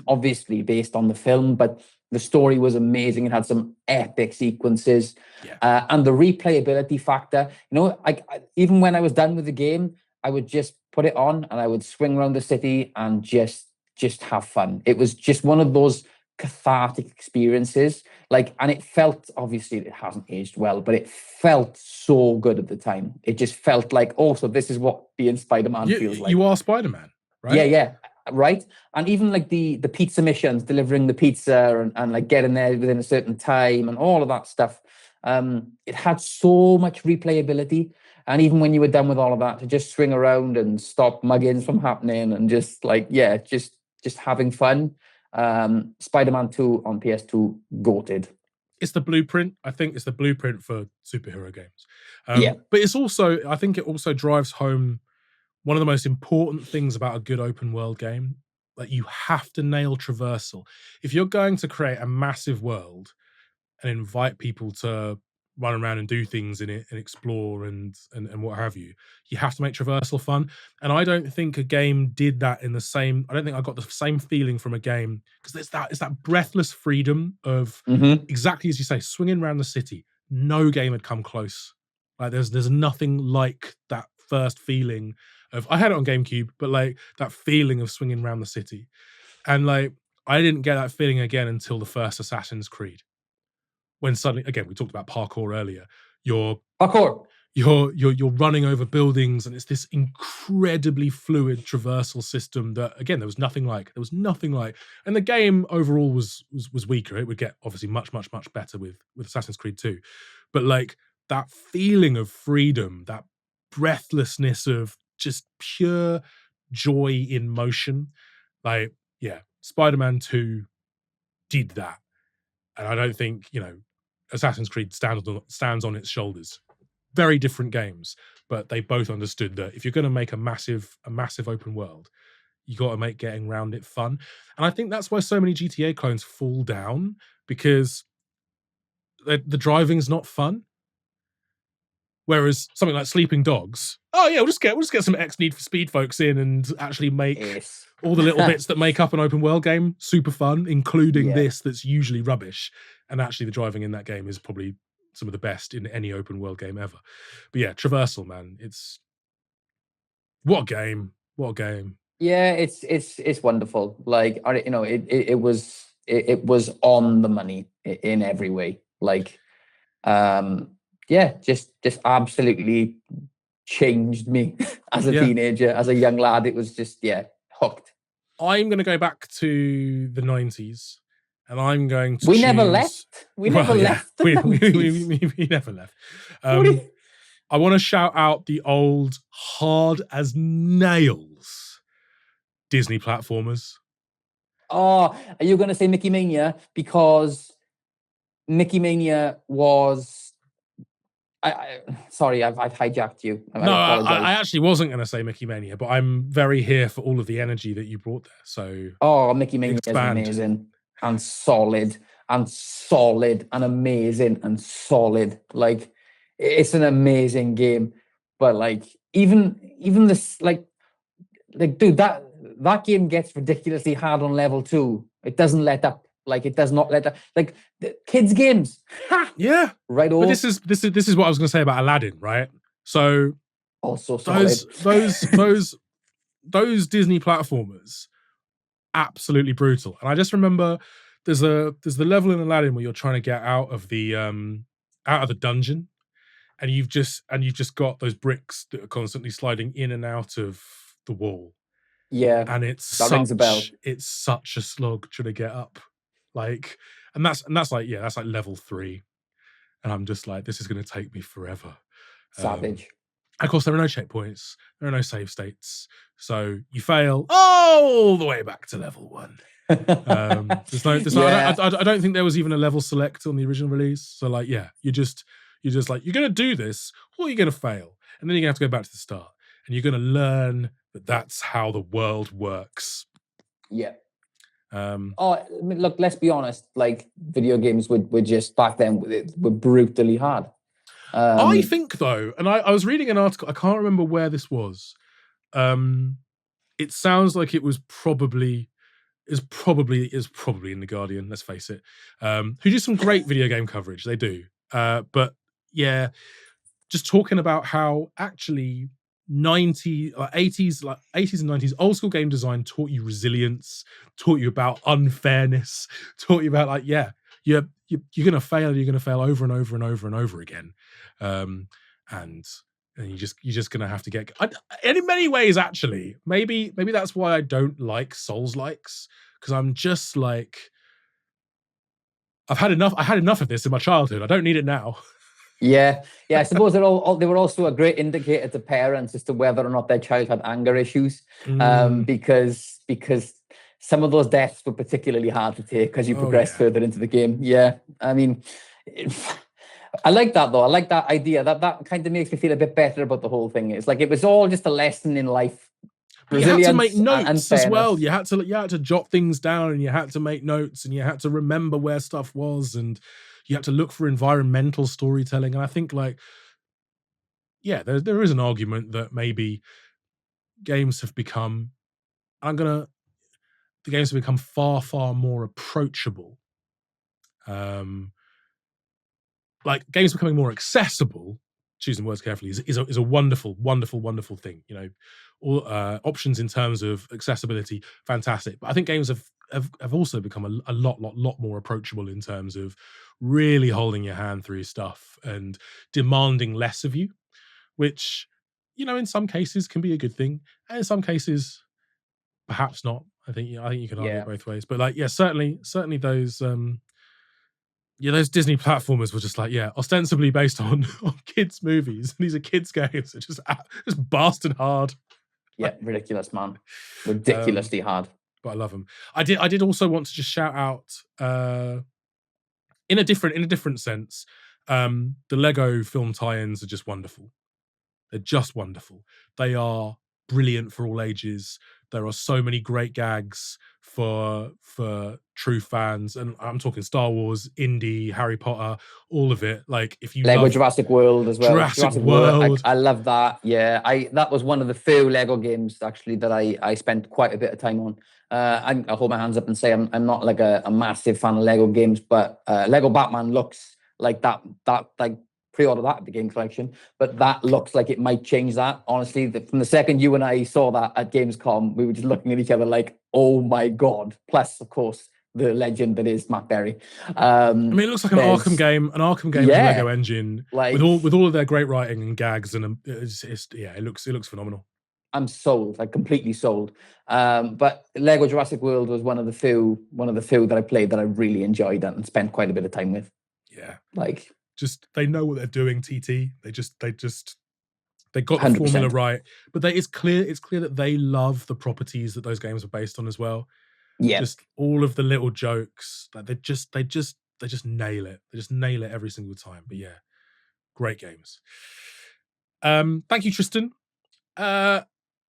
obviously based on the film, but the story was amazing. It had some epic sequences, and the replayability factor. You know, even when I was done with the game, I would just put it on and I would swing around the city and just have fun. It was just one of those cathartic experiences. Like, and it felt, obviously it hasn't aged well, but it felt so good at the time. It just felt like, oh, so this is what being Spider-Man feels like. You are Spider-Man, right? Yeah, right. And even like the pizza missions, delivering the pizza and like getting there within a certain time and all of that stuff. It had so much replayability. And even when you were done with all of that, to just swing around and stop muggings from happening and just like, just having fun. Spider-Man 2 on PS2, goated. It's the blueprint. I think it's the blueprint for superhero games. But it's also, I think it also drives home one of the most important things about a good open world game. Like, you have to nail traversal. If you're going to create a massive world and invite people to run around and do things in it and explore and what have you, you have to make traversal fun. And I don't think a game did that in the same. I don't think I got the same feeling from a game, because it's that breathless freedom of exactly as you say, swinging around the city. No game had come close. Like, there's nothing like that first feeling of, I had it on GameCube, but like that feeling of swinging around the city. And like, I didn't get that feeling again until the first Assassin's Creed, when suddenly, again, we talked about parkour earlier. You're running over buildings, and it's this incredibly fluid traversal system that, again, there was nothing like. And the game overall was weaker. It would get obviously much better with Assassin's Creed 2. But like, that feeling of freedom, that breathlessness of just pure joy in motion, like, Spider-Man 2 did that. And I don't think, Assassin's Creed stands on its shoulders. Very different games, but they both understood that if you're going to make a massive open world, you got to make getting around it fun. And I think that's why so many GTA clones fall down, because the driving's not fun. Whereas something like Sleeping Dogs, we'll just get some Need for Speed folks in and actually make all the little bits that make up an open world game super fun, including this that's usually rubbish. And actually the driving in that game is probably some of the best in any open world game ever. But yeah, traversal, man, it's what a game. Yeah, it's wonderful. Like, it was on the money in every way. Like, just absolutely changed me as a Yeah. teenager, as a young lad. It was just, hooked. I'm going to go back to the 90s, and I'm going to We choose... never left. We never left the 90s. We never left. What do you- I want to shout out the old hard as nails Disney platformers. Oh, are you going to say Mickey Mania? Because Mickey Mania was... sorry, I've hijacked you. I apologize. I actually wasn't going to say Mickey Mania, but I'm very here for all of the energy that you brought there. So, Mickey Mania is amazing and solid and amazing and solid. Like, it's an amazing game. But like, even this, like, dude, that game gets ridiculously hard on level 2. It doesn't let up. Like, it does not let up. Like, the kids' games. Ha! Yeah. Right over. But this is what I was going to say about Aladdin, right? So also solid. those Disney platformers, absolutely brutal. And I just remember there's the level in Aladdin where you're trying to get out of the dungeon, and you've just got those bricks that are constantly sliding in and out of the wall. Yeah. And it's rings a bell. It's such a slog trying to get up. Like, and that's like level 3. And I'm just like, this is going to take me forever. Savage. Of course, there are no checkpoints. There are no save states. So you fail all the way back to level 1. I don't think there was even a level select on the original release. So like, yeah, you're just like, you're going to do this, or you're going to fail. And then you're going to have to go back to the start. And you're going to learn that that's how the world works. Yeah. Look, let's be honest. Like, video games were just back then were brutally hard. I think though, and I was reading an article. I can't remember where this was. It sounds like it was probably in the Guardian. Let's face it. Who do some great video game coverage? They do. But yeah, just talking about how actually 80s and 90s old school game design taught you resilience, taught you about unfairness, taught you about like, yeah, you're gonna fail, over and over and over and over again, and you're just gonna have to get. And in many ways, actually, maybe that's why I don't like Souls-likes, because I'm just like, I had enough of this in my childhood. I don't need it now. Yeah. I suppose they were also a great indicator to parents as to whether or not their child had anger issues, because some of those deaths were particularly hard to take as you progress further into the game. Yeah, I mean, I like that though. I like that idea. That kind of makes me feel a bit better about the whole thing. It's like it was all just a lesson in life. You had to make notes as well. You had to jot things down, and you had to make notes, and you had to remember where stuff was, and you had to look for environmental storytelling. And I think, like, yeah, there is an argument that maybe games have become, the games have become far, far more approachable. Like, games becoming more accessible, choosing words carefully, is a wonderful, wonderful, wonderful thing. You know, all options in terms of accessibility, fantastic. But I think games have also become a lot more approachable in terms of really holding your hand through stuff and demanding less of you, which, you know, in some cases can be a good thing, and in some cases perhaps not. I think you can argue it both ways. But like, yeah, certainly those those Disney platformers were just like, ostensibly based on kids' movies. These are kids' games. It's just bastard hard. Yeah, ridiculous, man. Ridiculously hard. But I love them. I did also want to just shout out, in a different sense, the Lego film tie-ins are just wonderful. They're just wonderful. They are brilliant for all ages. There are so many great gags for true fans, and I'm talking Star Wars, Indy, Harry Potter, all of it. Like, if you Lego Jurassic World as well. Jurassic World. I love that. Yeah, that was one of the few Lego games actually that I spent quite a bit of time on. I hold my hands up and say I'm not like a massive fan of Lego games, but Lego Batman looks like that like, pre-order that at the game collection, but that looks like it might change that. Honestly, from the second you and I saw that at Gamescom, we were just looking at each other like, oh my God. Plus, of course, the legend that is Matt Berry. I mean, it looks like an Arkham game with a Lego engine, like with all of their great writing and gags, and it looks phenomenal. I'm sold, like completely sold. But Lego Jurassic World was one of the few that I played that I really enjoyed and spent quite a bit of time with. Yeah, like just they know what they're doing. TT, they got the 100%. formula right. But it's clear that they love the properties that those games are based on as well. Yeah, just all of the little jokes, like they just nail it. They just nail it every single time. But yeah, great games. Thank you, Tristan.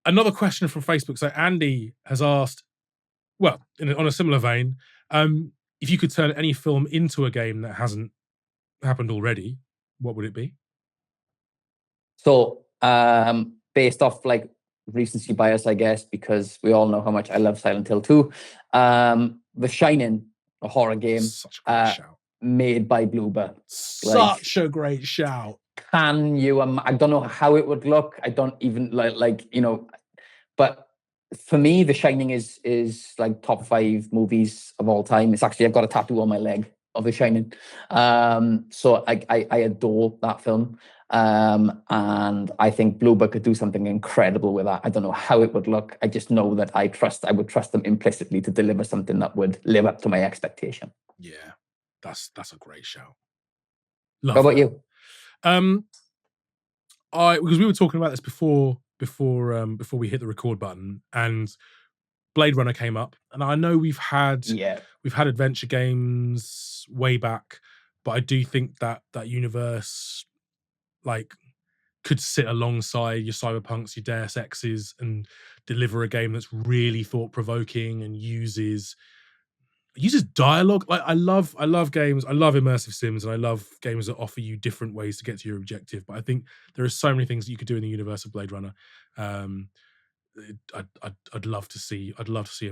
Another question from Facebook. So Andy has asked, well, on a similar vein, if you could turn any film into a game that hasn't happened already, what would it be? So, based off like recency bias, I guess, because we all know how much I love Silent Hill 2. The Shining, a horror game, such a great shout, made by Bloober. Such a great shout. Can you? I don't know how it would look. I don't even like but for me, The Shining is like top 5 movies of all time. It's actually, I've got a tattoo on my leg of The Shining. So I adore that film. And I think Bloober could do something incredible with that. I don't know how it would look. I just know that I would trust them implicitly to deliver something that would live up to my expectation. Yeah, that's a great shout. How about you? Because we were talking about this before we hit the record button, and Blade Runner came up, and I know we've had adventure games way back, but I do think that universe like could sit alongside your Cyberpunks, your Deus Exes, and deliver a game that's really thought-provoking and uses dialogue. Like I love games. I love immersive sims, and I love games that offer you different ways to get to your objective. But I think there are so many things that you could do in the universe of Blade Runner. I'd love to see a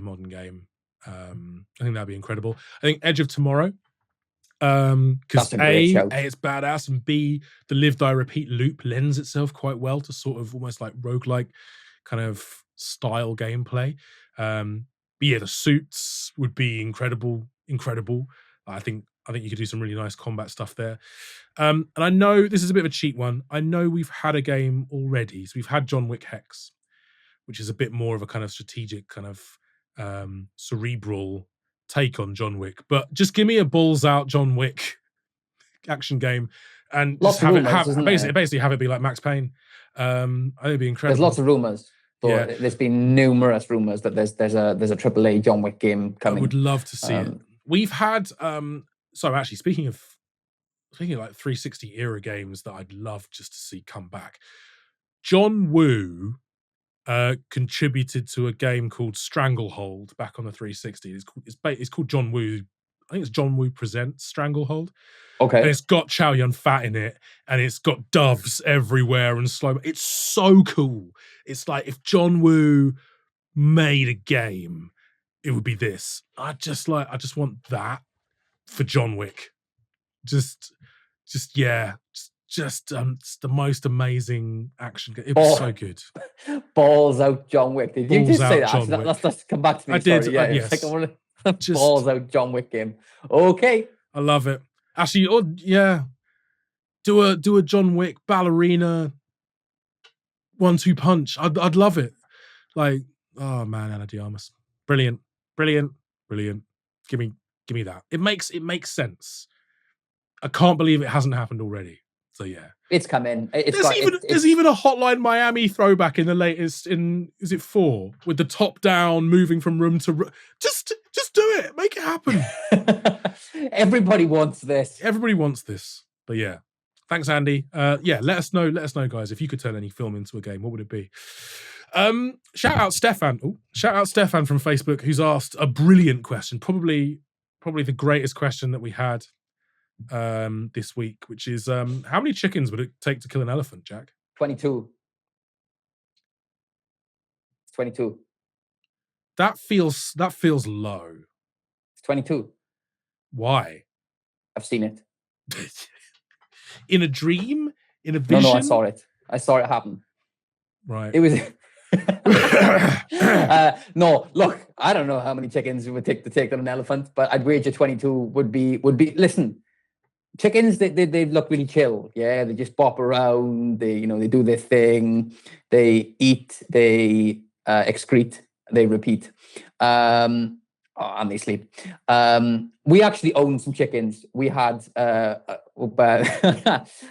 modern game. I think that'd be incredible. I think Edge of Tomorrow, because A, it's badass, and B, the live die repeat loop lends itself quite well to sort of almost like roguelike kind of style gameplay. But yeah, the suits would be incredible. I think you could do some really nice combat stuff there. And I know this is a bit of a cheap one. I know we've had a game already. So we've had John Wick Hex, which is a bit more of a kind of strategic, kind of cerebral take on John Wick. But just give me a balls out John Wick action game and just basically have it be like Max Payne. I think it'd be incredible. There's lots of rumors. Yeah. There's been numerous rumors that there's a AAA John Wick game coming. I would love to see it. We've had so actually speaking of like 360 era games that I'd love just to see come back. John Woo contributed to a game called Stranglehold back on the 360. It's called John Woo. I think it's John Woo Presents Stranglehold. Okay. And it's got Chow Yun Fat in it, and it's got doves everywhere and slow. It's so cool. It's like if John Woo made a game, it would be this. I just want that for John Wick. Just it's the most amazing action game. It was so good. Balls out John Wick. Did you just say that? Let's just come back to me. I did. Sorry. Yeah, yes. Like I want to balls out John Wick game. Okay. I love it. Actually, do a John Wick ballerina 1-2 punch. I'd love it. Like, oh man, Ana de Armas, brilliant. Give me that. It makes sense. I can't believe it hasn't happened already. So yeah, it's coming. There's even a Hotline Miami throwback in the latest. Is it 4 with the top down moving from room to room? Just do it. Make it happen. Everybody wants this. But yeah, thanks, Andy. Let us know, guys, if you could turn any film into a game, what would it be? Shout out Stefan from Facebook, who's asked a brilliant question, probably the greatest question that we had this week, which is how many chickens would it take to kill an elephant, Jack? 22. 22. That feels low. It's 22. Why? I've seen it. In a dream? In a vision? No, I saw it. I saw it happen. Right. It was No, look, I don't know how many chickens it would take to take down an elephant, but I'd wager 22 would be. Listen, chickens they look really chill. Yeah, they just bop around. They do their thing. They eat. They excrete. They repeat. And they sleep. We actually owned some chickens. We had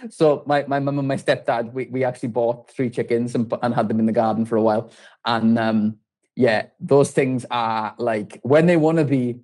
so my mum and my stepdad, we actually bought 3 chickens and had them in the garden for a while. And yeah, those things are like, when they want to be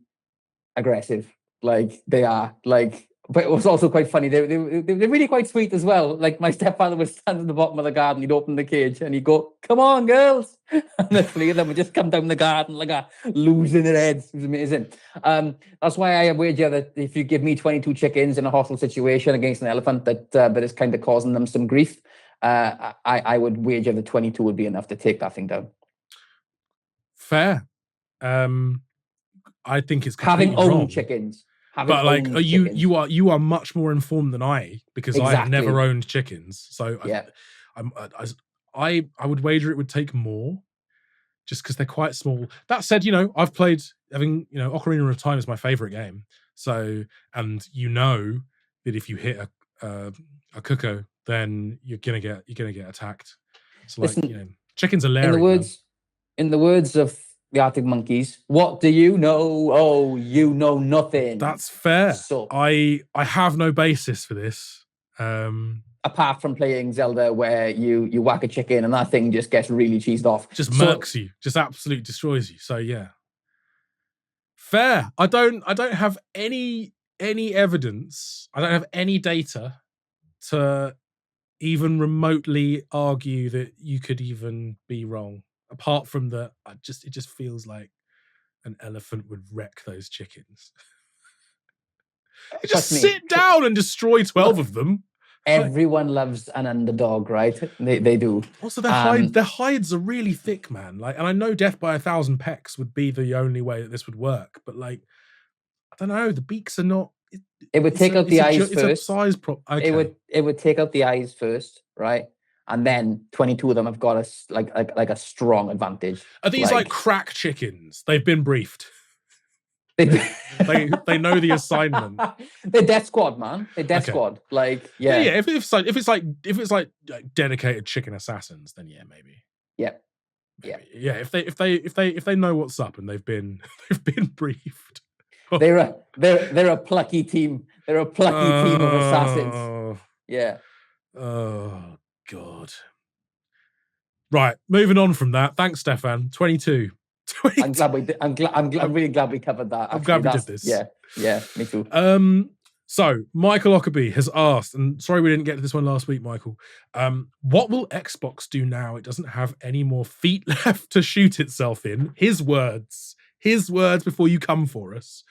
aggressive, like they are, like. But it was also quite funny. They're really quite sweet as well. Like, my stepfather would stand at the bottom of the garden. He'd open the cage and he'd go, "Come on, girls!" And the 3 of them would just come down the garden like losing their heads. It was amazing. That's why I wager that if you give me 22 chickens in a hostile situation against an elephant that is kind of causing them some grief, I would wager that 22 would be enough to take that thing down. Fair. I think it's completely having owned wrong. Chickens. But like, you are much more informed than I, because Exactly. I have never owned chickens. So yeah. I would wager it would take more, just because they're quite small. That said, I've played, Ocarina of Time is my favorite game. So, and that if you hit a cuckoo, then you're gonna get attacked. So, like, listen, chickens are leery. In the words of the Arctic Monkeys, what do you know? Oh, you know nothing. That's fair. So I have no basis for this. Apart from playing Zelda, where you whack a chicken and that thing just gets really cheesed off. Just murks you. Just absolutely destroys you. So yeah. Fair. I don't have any evidence. I don't have any data to even remotely argue that you could even be wrong. Apart from that, it just feels like an elephant would wreck those chickens. Just sit down and destroy 12 of them. Everyone loves an underdog, right? They do. Also, their hides are really thick, man. Like, and I know death by 1,000 pecks would be the only way that this would work, but like, I don't know. The beaks are not. It would take out the eyes first. It's a size problem. Okay. It would take out the eyes first, right? And then 22 of them have got a strong advantage. Are these like crack chickens? They've been briefed. They know the assignment. They're death squad, man. They're death squad. Like, yeah. Yeah. If it's like dedicated chicken assassins, then yeah, maybe. Yeah. Maybe. Yeah. If they know what's up and they've been briefed. They're a plucky team. They're a plucky team of assassins. Yeah. Oh God. Right, moving on from that. Thanks, Stefan. 22. I'm really glad we covered that. I'm glad we did this. Yeah, me too. So Michael Ockerby has asked, and sorry we didn't get to this one last week, Michael. What will Xbox do now? It doesn't have any more feet left to shoot itself in. His words before you come for us.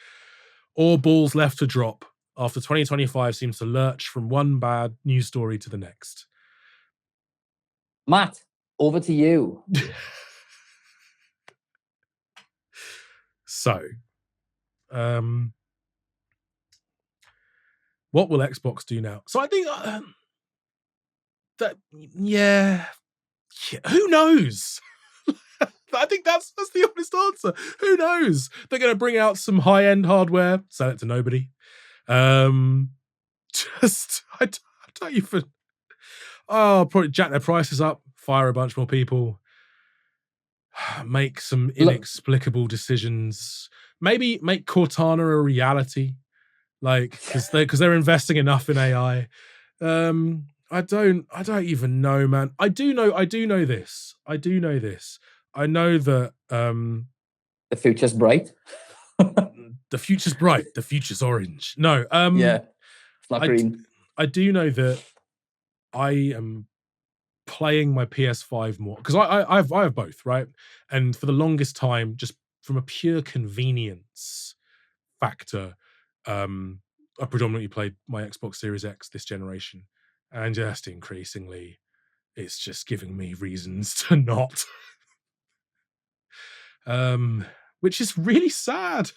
Or balls left to drop after 2025 seems to lurch from one bad news story to the next. Matt, over to you. So, what will Xbox do now? So I think who knows? I think that's the honest answer. Who knows? They're going to bring out some high-end hardware, sell it to nobody. I don't even. Probably jack their prices up, fire a bunch more people, make some inexplicable decisions. Maybe make Cortana a reality, like because they're investing enough in AI. I don't even know, man. I do know this. I know that the future's bright. The future's bright. The future's orange. No, yeah, it's not green. I do know that I am playing my PS5 more because I have both, right? And for the longest time, just from a pure convenience factor, I predominantly played my Xbox Series X this generation, and just increasingly, it's just giving me reasons to not. Which is really sad.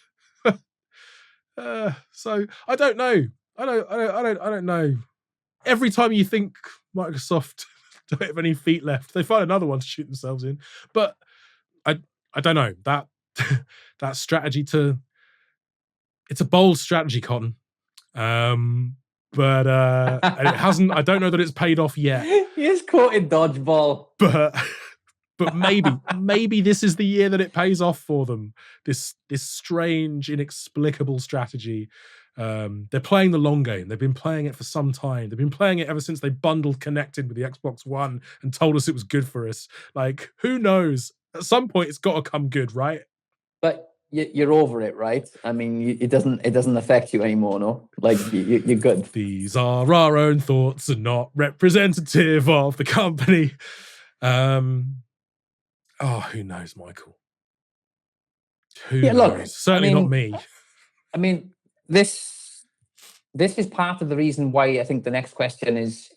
So I don't know. I don't know. Every time you think Microsoft don't have any feet left. They find another one to shoot themselves in. But I don't know. That that strategy it's a bold strategy, Cotton. But it hasn't. I don't know that it's paid off yet. He is quoted dodgeball. But maybe this is the year that it pays off for them. This strange, inexplicable strategy. They're playing the long game. They've been playing it for some time. They've been playing it ever since they bundled Connected with the Xbox One and told us it was good for us. Like, who knows? At some point, it's got to come good, right? But you're over it, right? I mean, it doesn't affect you anymore, no? Like, you're good. These are our own thoughts and not representative of the company. Who knows, Michael? Who knows? Look, Certainly not me. I mean, this is part of the reason why I think the next question is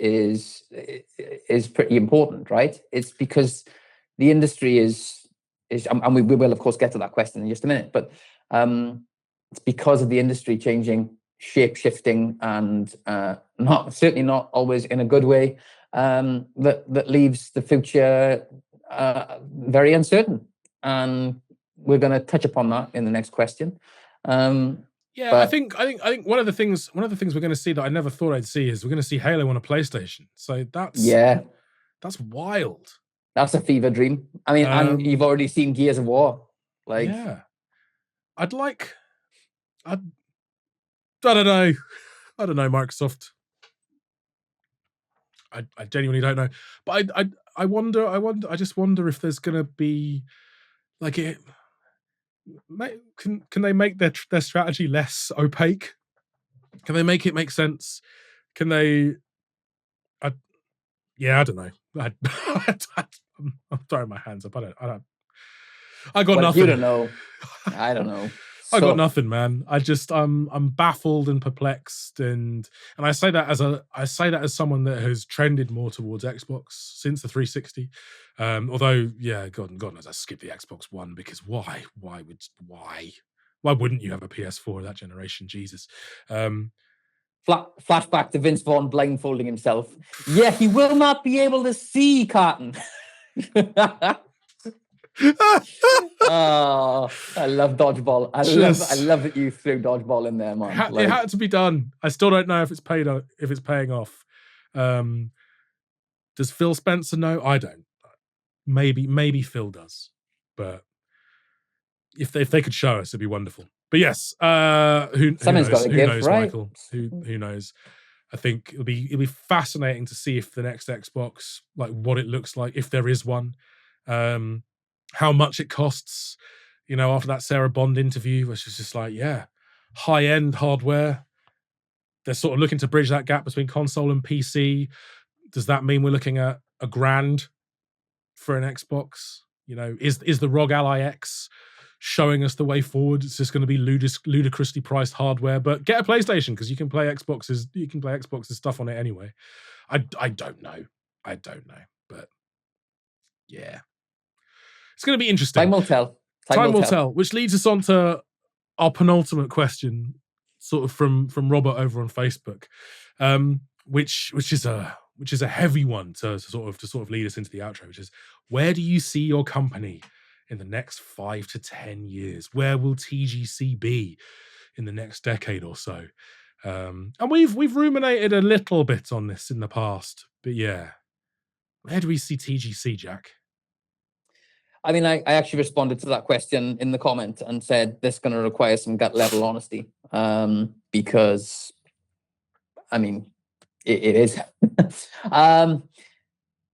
pretty important, right? It's because the industry is and we will of course get to that question in just a minute, but it's because of the industry changing, shape shifting, and certainly not always in a good way, that leaves the future very uncertain, and we're going to touch upon that in the next question. I think one of the things we're going to see that I never thought I'd see is we're going to see Halo on a PlayStation. So that's wild. That's a fever dream. I mean, and you've already seen Gears of War. Like, yeah, I don't know. I don't know, Microsoft. I genuinely don't know. But I wonder. I just wonder if there's going to be like it. Can they make their strategy less opaque? Can they make it make sense? Can they? I don't know. I'm throwing my hands up. I got nothing. You don't know. I don't know. I got nothing, man. I'm baffled and perplexed, and I say that as someone that has trended more towards Xbox since the 360. Although, yeah, God knows I skipped the Xbox One because why wouldn't you have a PS4 of that generation? Jesus. Flashback to Vince Vaughn blindfolding himself. Yeah, he will not be able to see, Carton. Oh, I love dodgeball. I love that you threw dodgeball in there, man. It had to be done. I still don't know if it's paying off. Does Phil Spencer know? I don't. Maybe Phil does, but if they could show us, it'd be wonderful. But yes, who knows, right? Michael? Who knows? I think it'll be fascinating to see if the next Xbox, like what it looks like, if there is one, how much it costs. You know, after that Sarah Bond interview, which was just like, yeah, high end hardware. They're sort of looking to bridge that gap between console and PC. Does that mean we're looking at $1,000 for an Xbox? You know, is the ROG Ally X showing us the way forward? It's just going to be ludicrously priced hardware, but get a PlayStation because you can play Xbox's stuff on it anyway. I don't know, but yeah, it's going to be interesting. Time will tell. Time will tell. Which leads us on to our penultimate question, sort of from Robert over on Facebook, which is a heavy one to sort of lead us into the outro, which is, where do you see your company in the next 5 to 10 years? Where will TGC be in the next decade or so? And we've ruminated a little bit on this in the past, but yeah, where do we see TGC, Jack? I mean, I actually responded to that question in the comment and said this is going to require some gut level honesty, because, I mean, it is.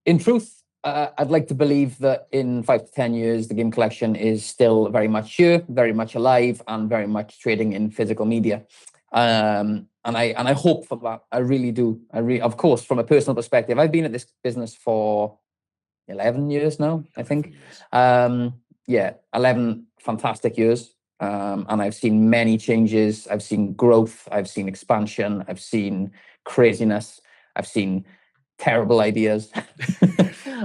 In truth, I'd like to believe that in 5 to 10 years, the game collection is still very much here, very much alive, and very much trading in physical media. And I hope for that. I really do. Of course, from a personal perspective, I've been at this business for 11 years now, I think. 11 fantastic years. And I've seen many changes. I've seen growth. I've seen expansion. I've seen craziness. I've seen terrible ideas.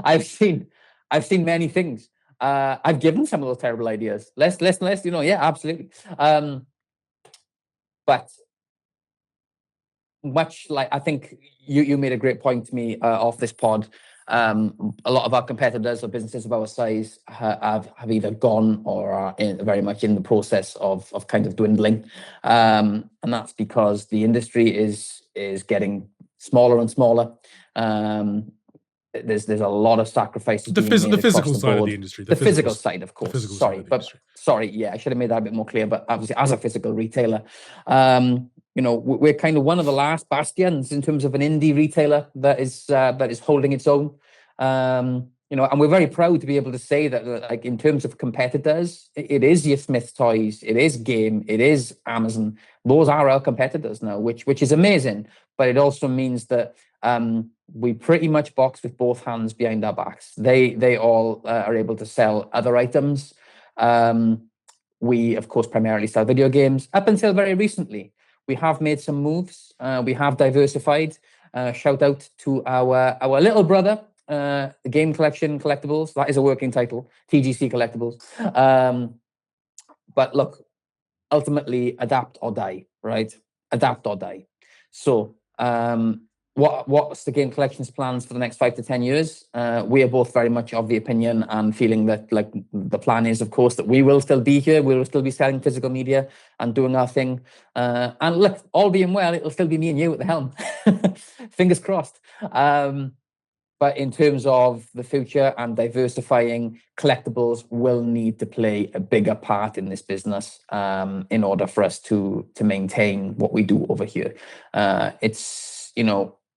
I've seen many things. I've given some of those terrible ideas. Less, absolutely. But much like, I think you made a great point to me off this pod A lot of our competitors or businesses of our size have either gone or are very much in the process of kind of dwindling, and that's because the industry is getting smaller and smaller. There's a lot of sacrifices being made the physical across the side of board. the industry, The physical side, of course. Sorry, yeah, I should have made that a bit more clear. But obviously, as a physical retailer, we're kind of one of the last bastions in terms of an indie retailer that is holding its own. And we're very proud to be able to say that, like, in terms of competitors, it is your Smith Toys, it is Game, it is Amazon. Those are our competitors now, which is amazing. But it also means that we pretty much box with both hands behind our backs. They all are able to sell other items. We, of course, primarily sell video games. Up until very recently, we have made some moves. We have diversified. Shout out to our little brother, Game Collection Collectibles. That is a working title, TGC Collectibles. But look, ultimately, adapt or die, right? Adapt or die. So what's the Game Collection's plans for the next 5 to 10 years? We are both very much of the opinion and feeling that, like, the plan is, of course, that we will still be here. We will still be selling physical media and doing our thing. And look, all being well, it'll still be me and you at the helm. Fingers crossed. But in terms of the future and diversifying, collectibles will need to play a bigger part in this business in order for us to maintain what we do over here.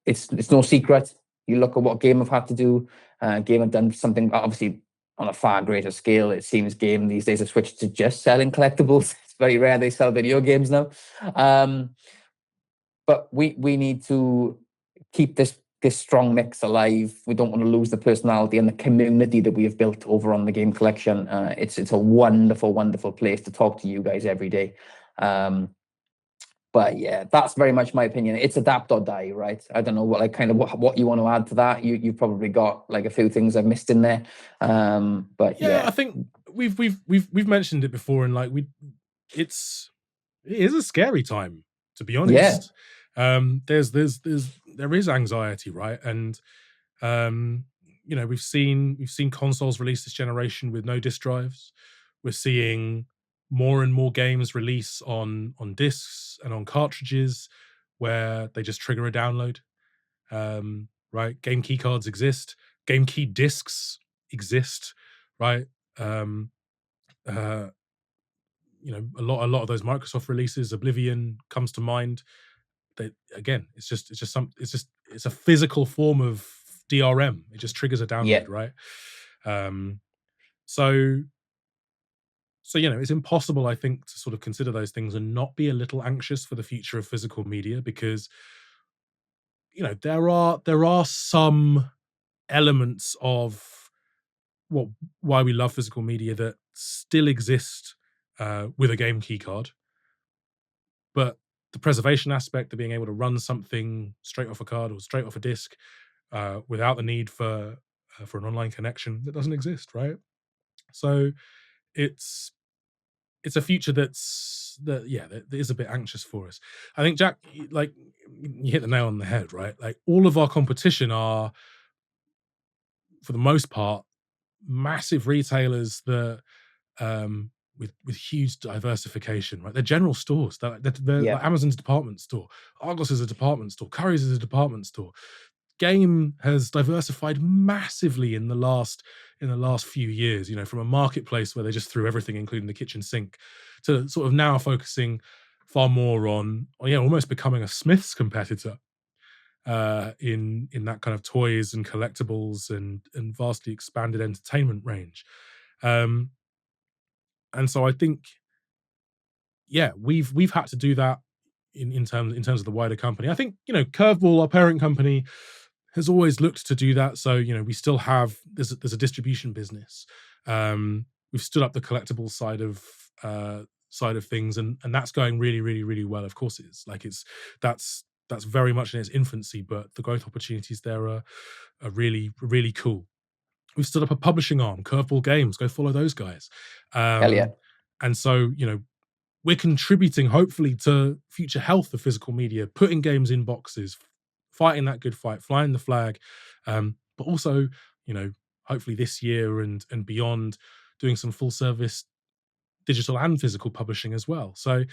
It's no secret. You look at what Game have had to do. Game have done something obviously on a far greater scale. It seems Game these days have switched to just selling collectibles. It's very rare they sell video games now. But we need to keep this strong mix alive. We don't want to lose the personality and the community that we have built over on the Game Collection. It's a wonderful, wonderful place to talk to you guys every day. But yeah, that's very much my opinion. It's adapt or die, right? I don't know what you want to add to that. You've probably got like a few things I've missed in there. But yeah, I think we've mentioned it before, and like it is a scary time, to be honest. Yeah. There is anxiety, right? And we've seen consoles release this generation with no disk drives. We're seeing more and more games release on discs and on cartridges where they just trigger a download. Right? Game key cards exist. Game key discs exist, right? A lot of those Microsoft releases, Oblivion comes to mind. That again, it's a physical form of DRM. It just triggers a download, right? So it's impossible, I think, to sort of consider those things and not be a little anxious for the future of physical media, because there are some elements of why we love physical media that still exist with a game key card, but the preservation aspect of being able to run something straight off a card or straight off a disc without the need for an online connection, that doesn't exist, right? So it's a future that is a bit anxious for us. I think, Jack, like, you hit the nail on the head, right? Like, all of our competition are, for the most part, massive retailers that with huge diversification, right? They're general stores. They're like Amazon's department store. Argos is a department store. Currys is a department store. Game has diversified massively in the last few years, from a marketplace where they just threw everything, including the kitchen sink, to sort of now focusing far more on almost becoming a Smith's competitor in that kind of toys and collectibles and vastly expanded entertainment range. And so I think, we've had to do that in terms of the wider company. I think, Curveball, our parent company, has always looked to do that. So, we still have, there's a distribution business. We've stood up the collectible side of things, and that's going really, really, really well. Of course it is. Like, that's very much in its infancy, but the growth opportunities there are really, really cool. We've stood up a publishing arm, Curveball Games. Go follow those guys. Hell yeah. And so, we're contributing, hopefully, to future health of physical media, putting games in boxes, fighting that good fight, flying the flag, but also, hopefully this year and beyond, doing some full service digital and physical publishing as well. So,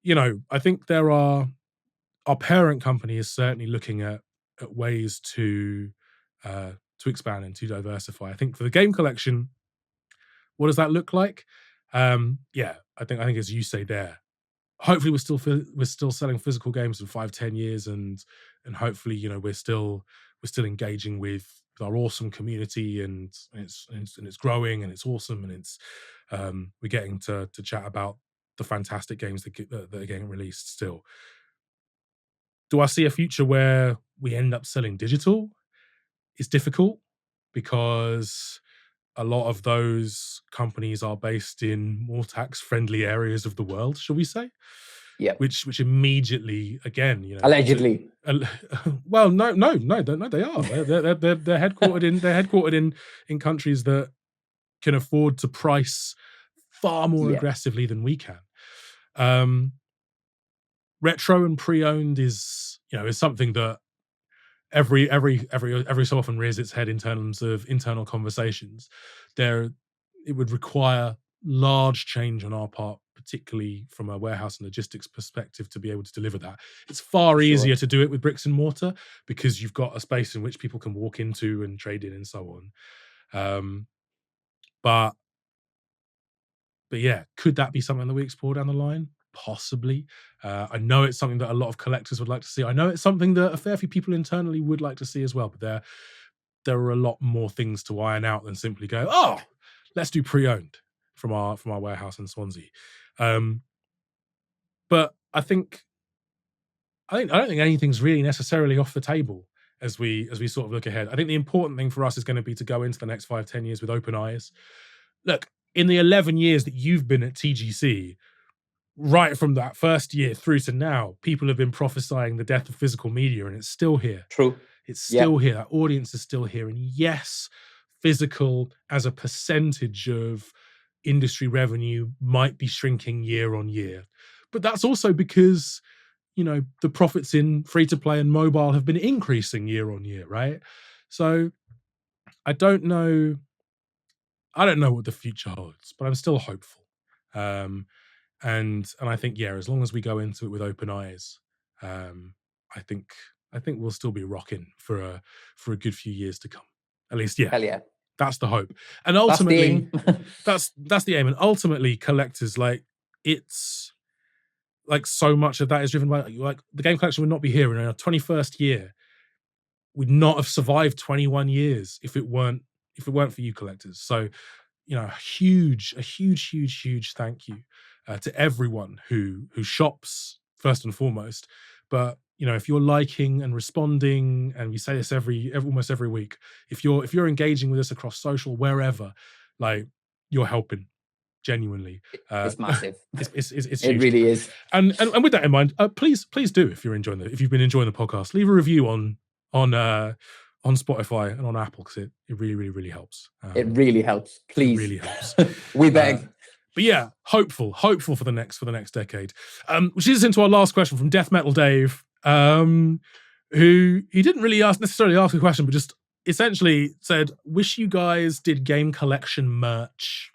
I think our parent company is certainly looking at ways to expand and to diversify. I think for the game collection, what does that look like? I think as you say there, hopefully we're still selling physical games in 5-10 years, and hopefully we're still engaging with our awesome community, and it's growing and it's awesome, and it's we're getting to chat about the fantastic games that are getting released still. Do I see a future where we end up selling digital? It's difficult because a lot of those companies are based in more tax-friendly areas of the world, shall we say? Yeah. Which immediately, again, allegedly. Well, no, they are. They're headquartered in countries that can afford to price far more aggressively than we can. Retro and pre-owned is something that every so often rears its head in terms of internal conversations. It would require large change on our part, particularly from a warehouse and logistics perspective, to be able to deliver that. It's far easier to do it with bricks and mortar because you've got a space in which people can walk into and trade in and so on. But yeah, could that be something that we explore down the line? Possibly. I know it's something that a lot of collectors would like to see. I know it's something that a fair few people internally would like to see as well, but there are a lot more things to iron out than simply go, oh, let's do pre-owned from our warehouse in Swansea. But I don't think anything's really necessarily off the table as we sort of look ahead. I think the important thing for us is going to be to go into the next 5-10 years with open eyes. Look, in the 11 years that you've been at TGC, right from that first year through to now, people have been prophesying the death of physical media, and it's still here. True. It's still here. That audience is still here. And yes, physical as a percentage of industry revenue might be shrinking year on year. But that's also because, the profits in free-to-play and mobile have been increasing year on year, right? So I don't know what the future holds, but I'm still hopeful. And I think, as long as we go into it with open eyes, I think we'll still be rocking for a good few years to come. At least, Hell yeah. That's the hope. And ultimately, that's the aim. And ultimately, collectors, it's like so much of that is driven by the game collection would not be here in our 21st year. We'd not have survived 21 years if it weren't for you collectors. So, a huge thank you to everyone who shops first and foremost. But if you're liking and responding, and we say this almost every week, if you're engaging with us across social, wherever, you're helping genuinely. It's massive. It's huge. It really is. And with that in mind, please do, if you've been enjoying the podcast, leave a review on Spotify and on Apple, because it really helps. It really helps. Please. It really helps. We beg. But yeah, hopeful for the next decade. Which leads us into our last question from Death Metal Dave, who he didn't really necessarily ask a question, but just essentially said, "Wish you guys did game collection merch,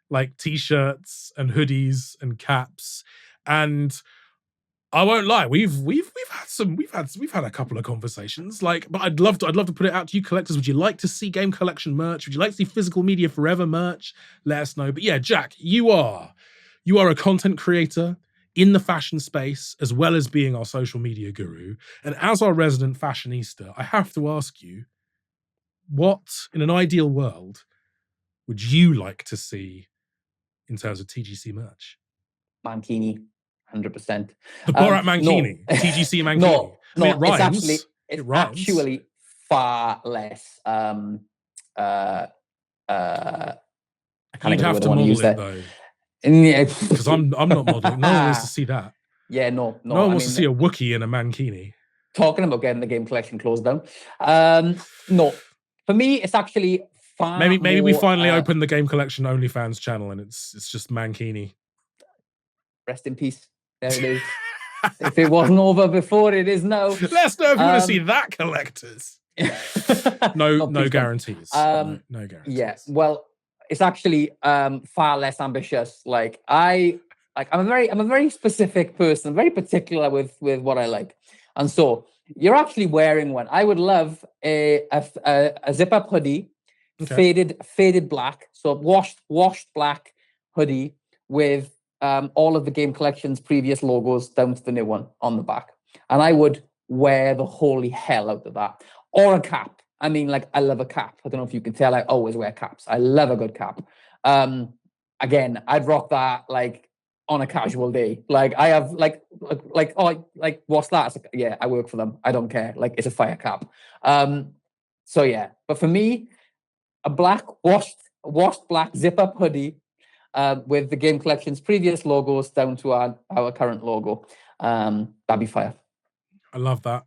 like t-shirts and hoodies and caps." And I won't lie, we've had a couple of conversations, but I'd love to put it out to you collectors. Would you like to see game collection merch? Would you like to see Physical Media Forever merch? Let us know. But yeah, Jack, you are a content creator in the fashion space, as well as being our social media guru. And as our resident fashionista, I have to ask you, what, in an ideal world, would you like to see in terms of TGC merch? Mankini. 100%. The Borat Mankini, no. TGC Mankini. No, it rhymes. It's actually far less. I can't You'd have to model it though. Yeah, because I'm not modeling. No one wants to see that. Yeah, no. No one wants to see a Wookiee in a Mankini. Talking about getting the game collection closed down. No, for me, it's actually far. Maybe we finally open the game collection OnlyFans channel, and it's just Mankini. Rest in peace. There it is. If it wasn't over before, it is now. Let us know if you want to see that, collectors. No please don't. guarantees. No guarantees. Yeah, well, it's actually far less ambitious. I'm a very specific person, very particular with what I like, and so you're actually wearing one. I would love a zip up hoodie, faded black, so washed black hoodie with all of the Game Collection's previous logos down to the new one on the back, and I would wear the holy hell out of that, or a cap. I mean, like, I love a cap. I don't know if you can tell, I always wear caps. I love a good cap. Again, I'd rock that like on a casual day. Like, I have what's that? It's like, yeah, I work for them. I don't care. Like, it's a fire cap. So yeah, but for me, a black washed black zip up hoodie with the Game Collection's previous logos down to our current logo. That'd be fire. I love that.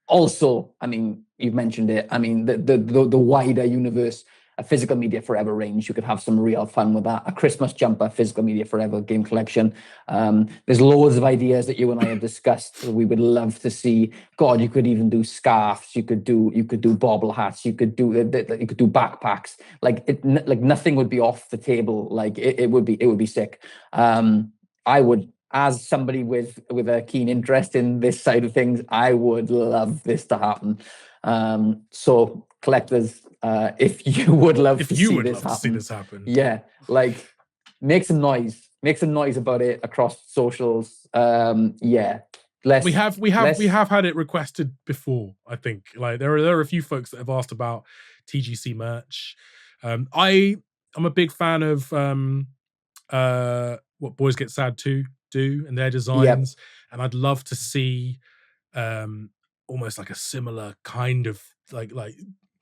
Also, I mean, you've mentioned it. I mean, the wider universe, a physical media forever range. You could have some real fun with that. A Christmas jumper, physical media forever Game Collection. There's loads of ideas that you and I have discussed that we would love to see. God, you could even do scarves. You could do bobble hats. You could do backpacks. Like nothing would be off the table. Like it would be sick. I would, as somebody with a keen interest in this side of things, I would love this to happen. So collectors, if you would love to see this happen, yeah, like make some noise about it across socials. Yeah, we have had it requested before. I think like there are a few folks that have asked about TGC merch. I'm a big fan of what Boys Get Sad to do and their designs, and I'd love to see almost like a similar kind of like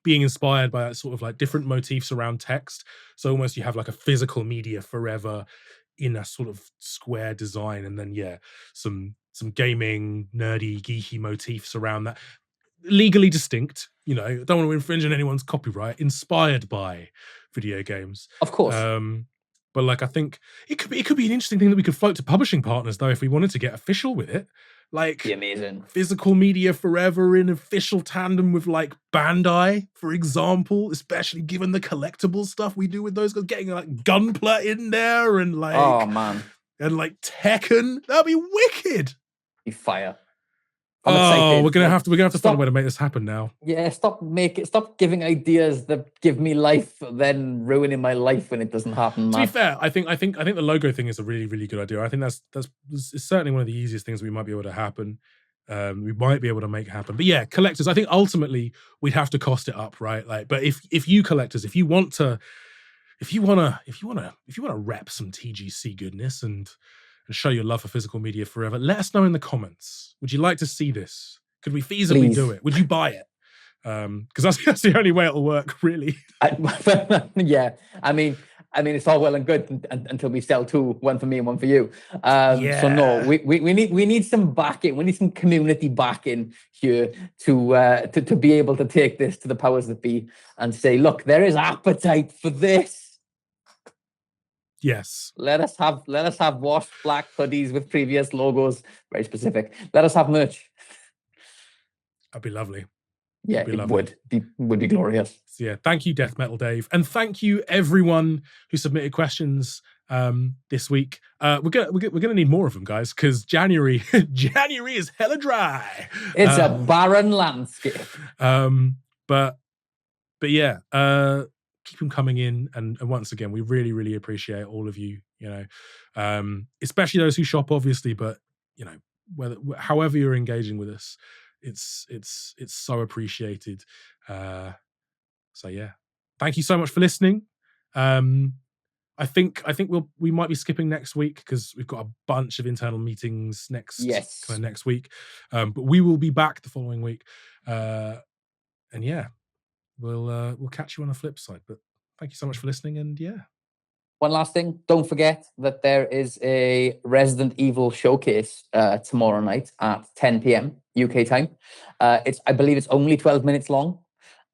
being inspired by that sort of like different motifs around text. So almost you have like a physical media forever in a sort of square design, and then some gaming nerdy geeky motifs around that, legally distinct. You know, don't want to infringe on anyone's copyright. Inspired by video games, of course. But like, I think it could be an interesting thing that we could float to publishing partners, though, if we wanted to get official with it. Like, be amazing. Physical media forever in official tandem with like Bandai, for example, especially given the collectible stuff we do with those guys, getting like Gunpla in there and like, oh man, and like Tekken. That'd be wicked. Be fire. We're gonna have to find a way to make this happen now. Yeah, stop giving ideas that give me life, then ruining my life when it doesn't happen. To be fair, I think the logo thing is a really, really good idea. I think that's certainly one of the easiest things we might be able to happen. We might be able to make happen. But yeah, collectors, I think ultimately we'd have to cost it up, right? Like, but if you collectors, if you want to rep some TGC goodness and show your love for physical media forever, let us know in the comments. Would you like to see this? Could we feasibly do it? Would you buy it? Because that's the only way it'll work, really. Yeah, I mean, it's all well and good until we sell two, one for me and one for you. So no, we need some backing. We need some community backing here to be able to take this to the powers that be and say, look, there is appetite for this. Yes. Let us have washed black hoodies with previous logos. Very specific. Let us have merch. That'd be lovely. Yeah, it would be glorious. So yeah, thank you, Death Metal Dave, and thank you everyone who submitted questions this week. We're gonna need more of them, guys, because January is hella dry. It's a barren landscape. But yeah, keep them coming in, and once again, we really, really appreciate all of you. You know, especially those who shop, obviously, but you know, however you're engaging with us, it's so appreciated. So yeah, thank you so much for listening. I think we might be skipping next week because we've got a bunch of internal meetings next week. But we will be back the following week. And yeah, we'll catch you on the flip side. But thank you so much for listening. And yeah. One last thing, don't forget that there is a Resident Evil showcase tomorrow night at 10 p.m. UK time. I believe it's only 12 minutes long.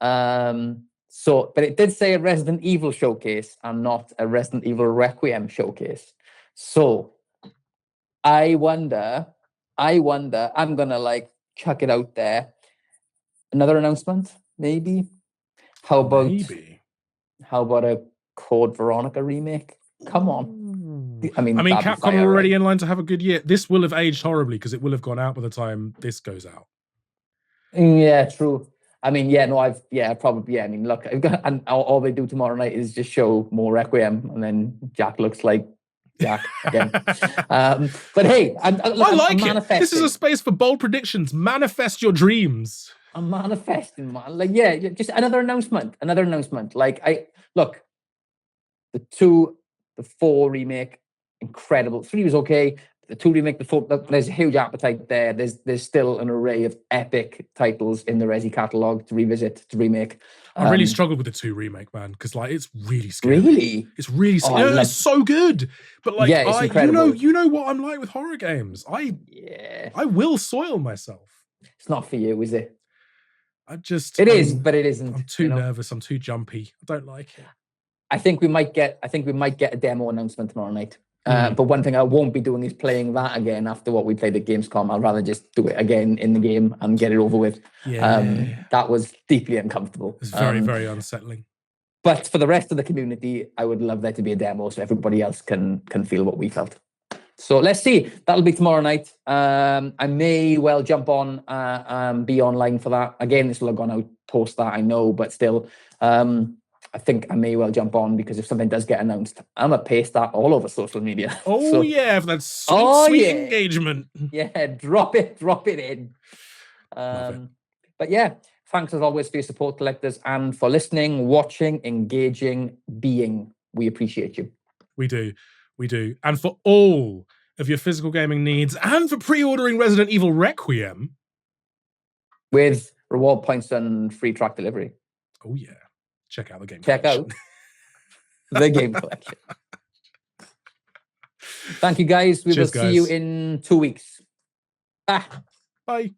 But it did say a Resident Evil showcase and not a Resident Evil Requiem showcase. So I wonder, I'm gonna like chuck it out there. Another announcement. maybe. How about a Code Veronica remake? Come on. I mean, Capcom are already in line to have a good year. This will have aged horribly because it will have gone out by the time this goes out. Yeah, true. I mean, probably. I mean, look, and all they do tomorrow night is just show more Requiem, and then Jack looks like Jack again. But hey, I like it. This is a space for bold predictions. Manifest your dreams. I'm manifesting, man. Like, yeah, just another announcement. Like, the 4 remake, incredible. 3 was okay. The 2 remake, the 4, there's a huge appetite there. There's still an array of epic titles in the Resi catalog to revisit, to remake. I really struggled with the 2 remake, man, because like it's really scary. Really? It's really scary. It's so good. But like, yeah, it's incredible. You know what I'm like with horror games. I will soil myself. It's not for you, is it? It is, but it isn't. I'm too nervous. I'm too jumpy. I don't like it. I think we might get a demo announcement tomorrow night. But one thing I won't be doing is playing that again after what we played at Gamescom. I'd rather just do it again in the game and get it over with. That was deeply uncomfortable. It's very, very unsettling. But for the rest of the community, I would love there to be a demo so everybody else can feel what we felt. So let's see. That'll be tomorrow night. I may well jump on, be online for that. Again, this will have gone out post that, I know, but still, I think I may well jump on because if something does get announced, I'm going to paste that all over social media. For that sweet engagement. Yeah, drop it in. But yeah, thanks as always for your support, collectors, and for listening, watching, engaging, being. We appreciate you. We do. And for all of your physical gaming needs and for pre-ordering Resident Evil Requiem. With reward points and free track delivery. Oh, yeah. Check out the game. Check out the game collection. Thank you, guys. We will see you in 2 weeks. Bye.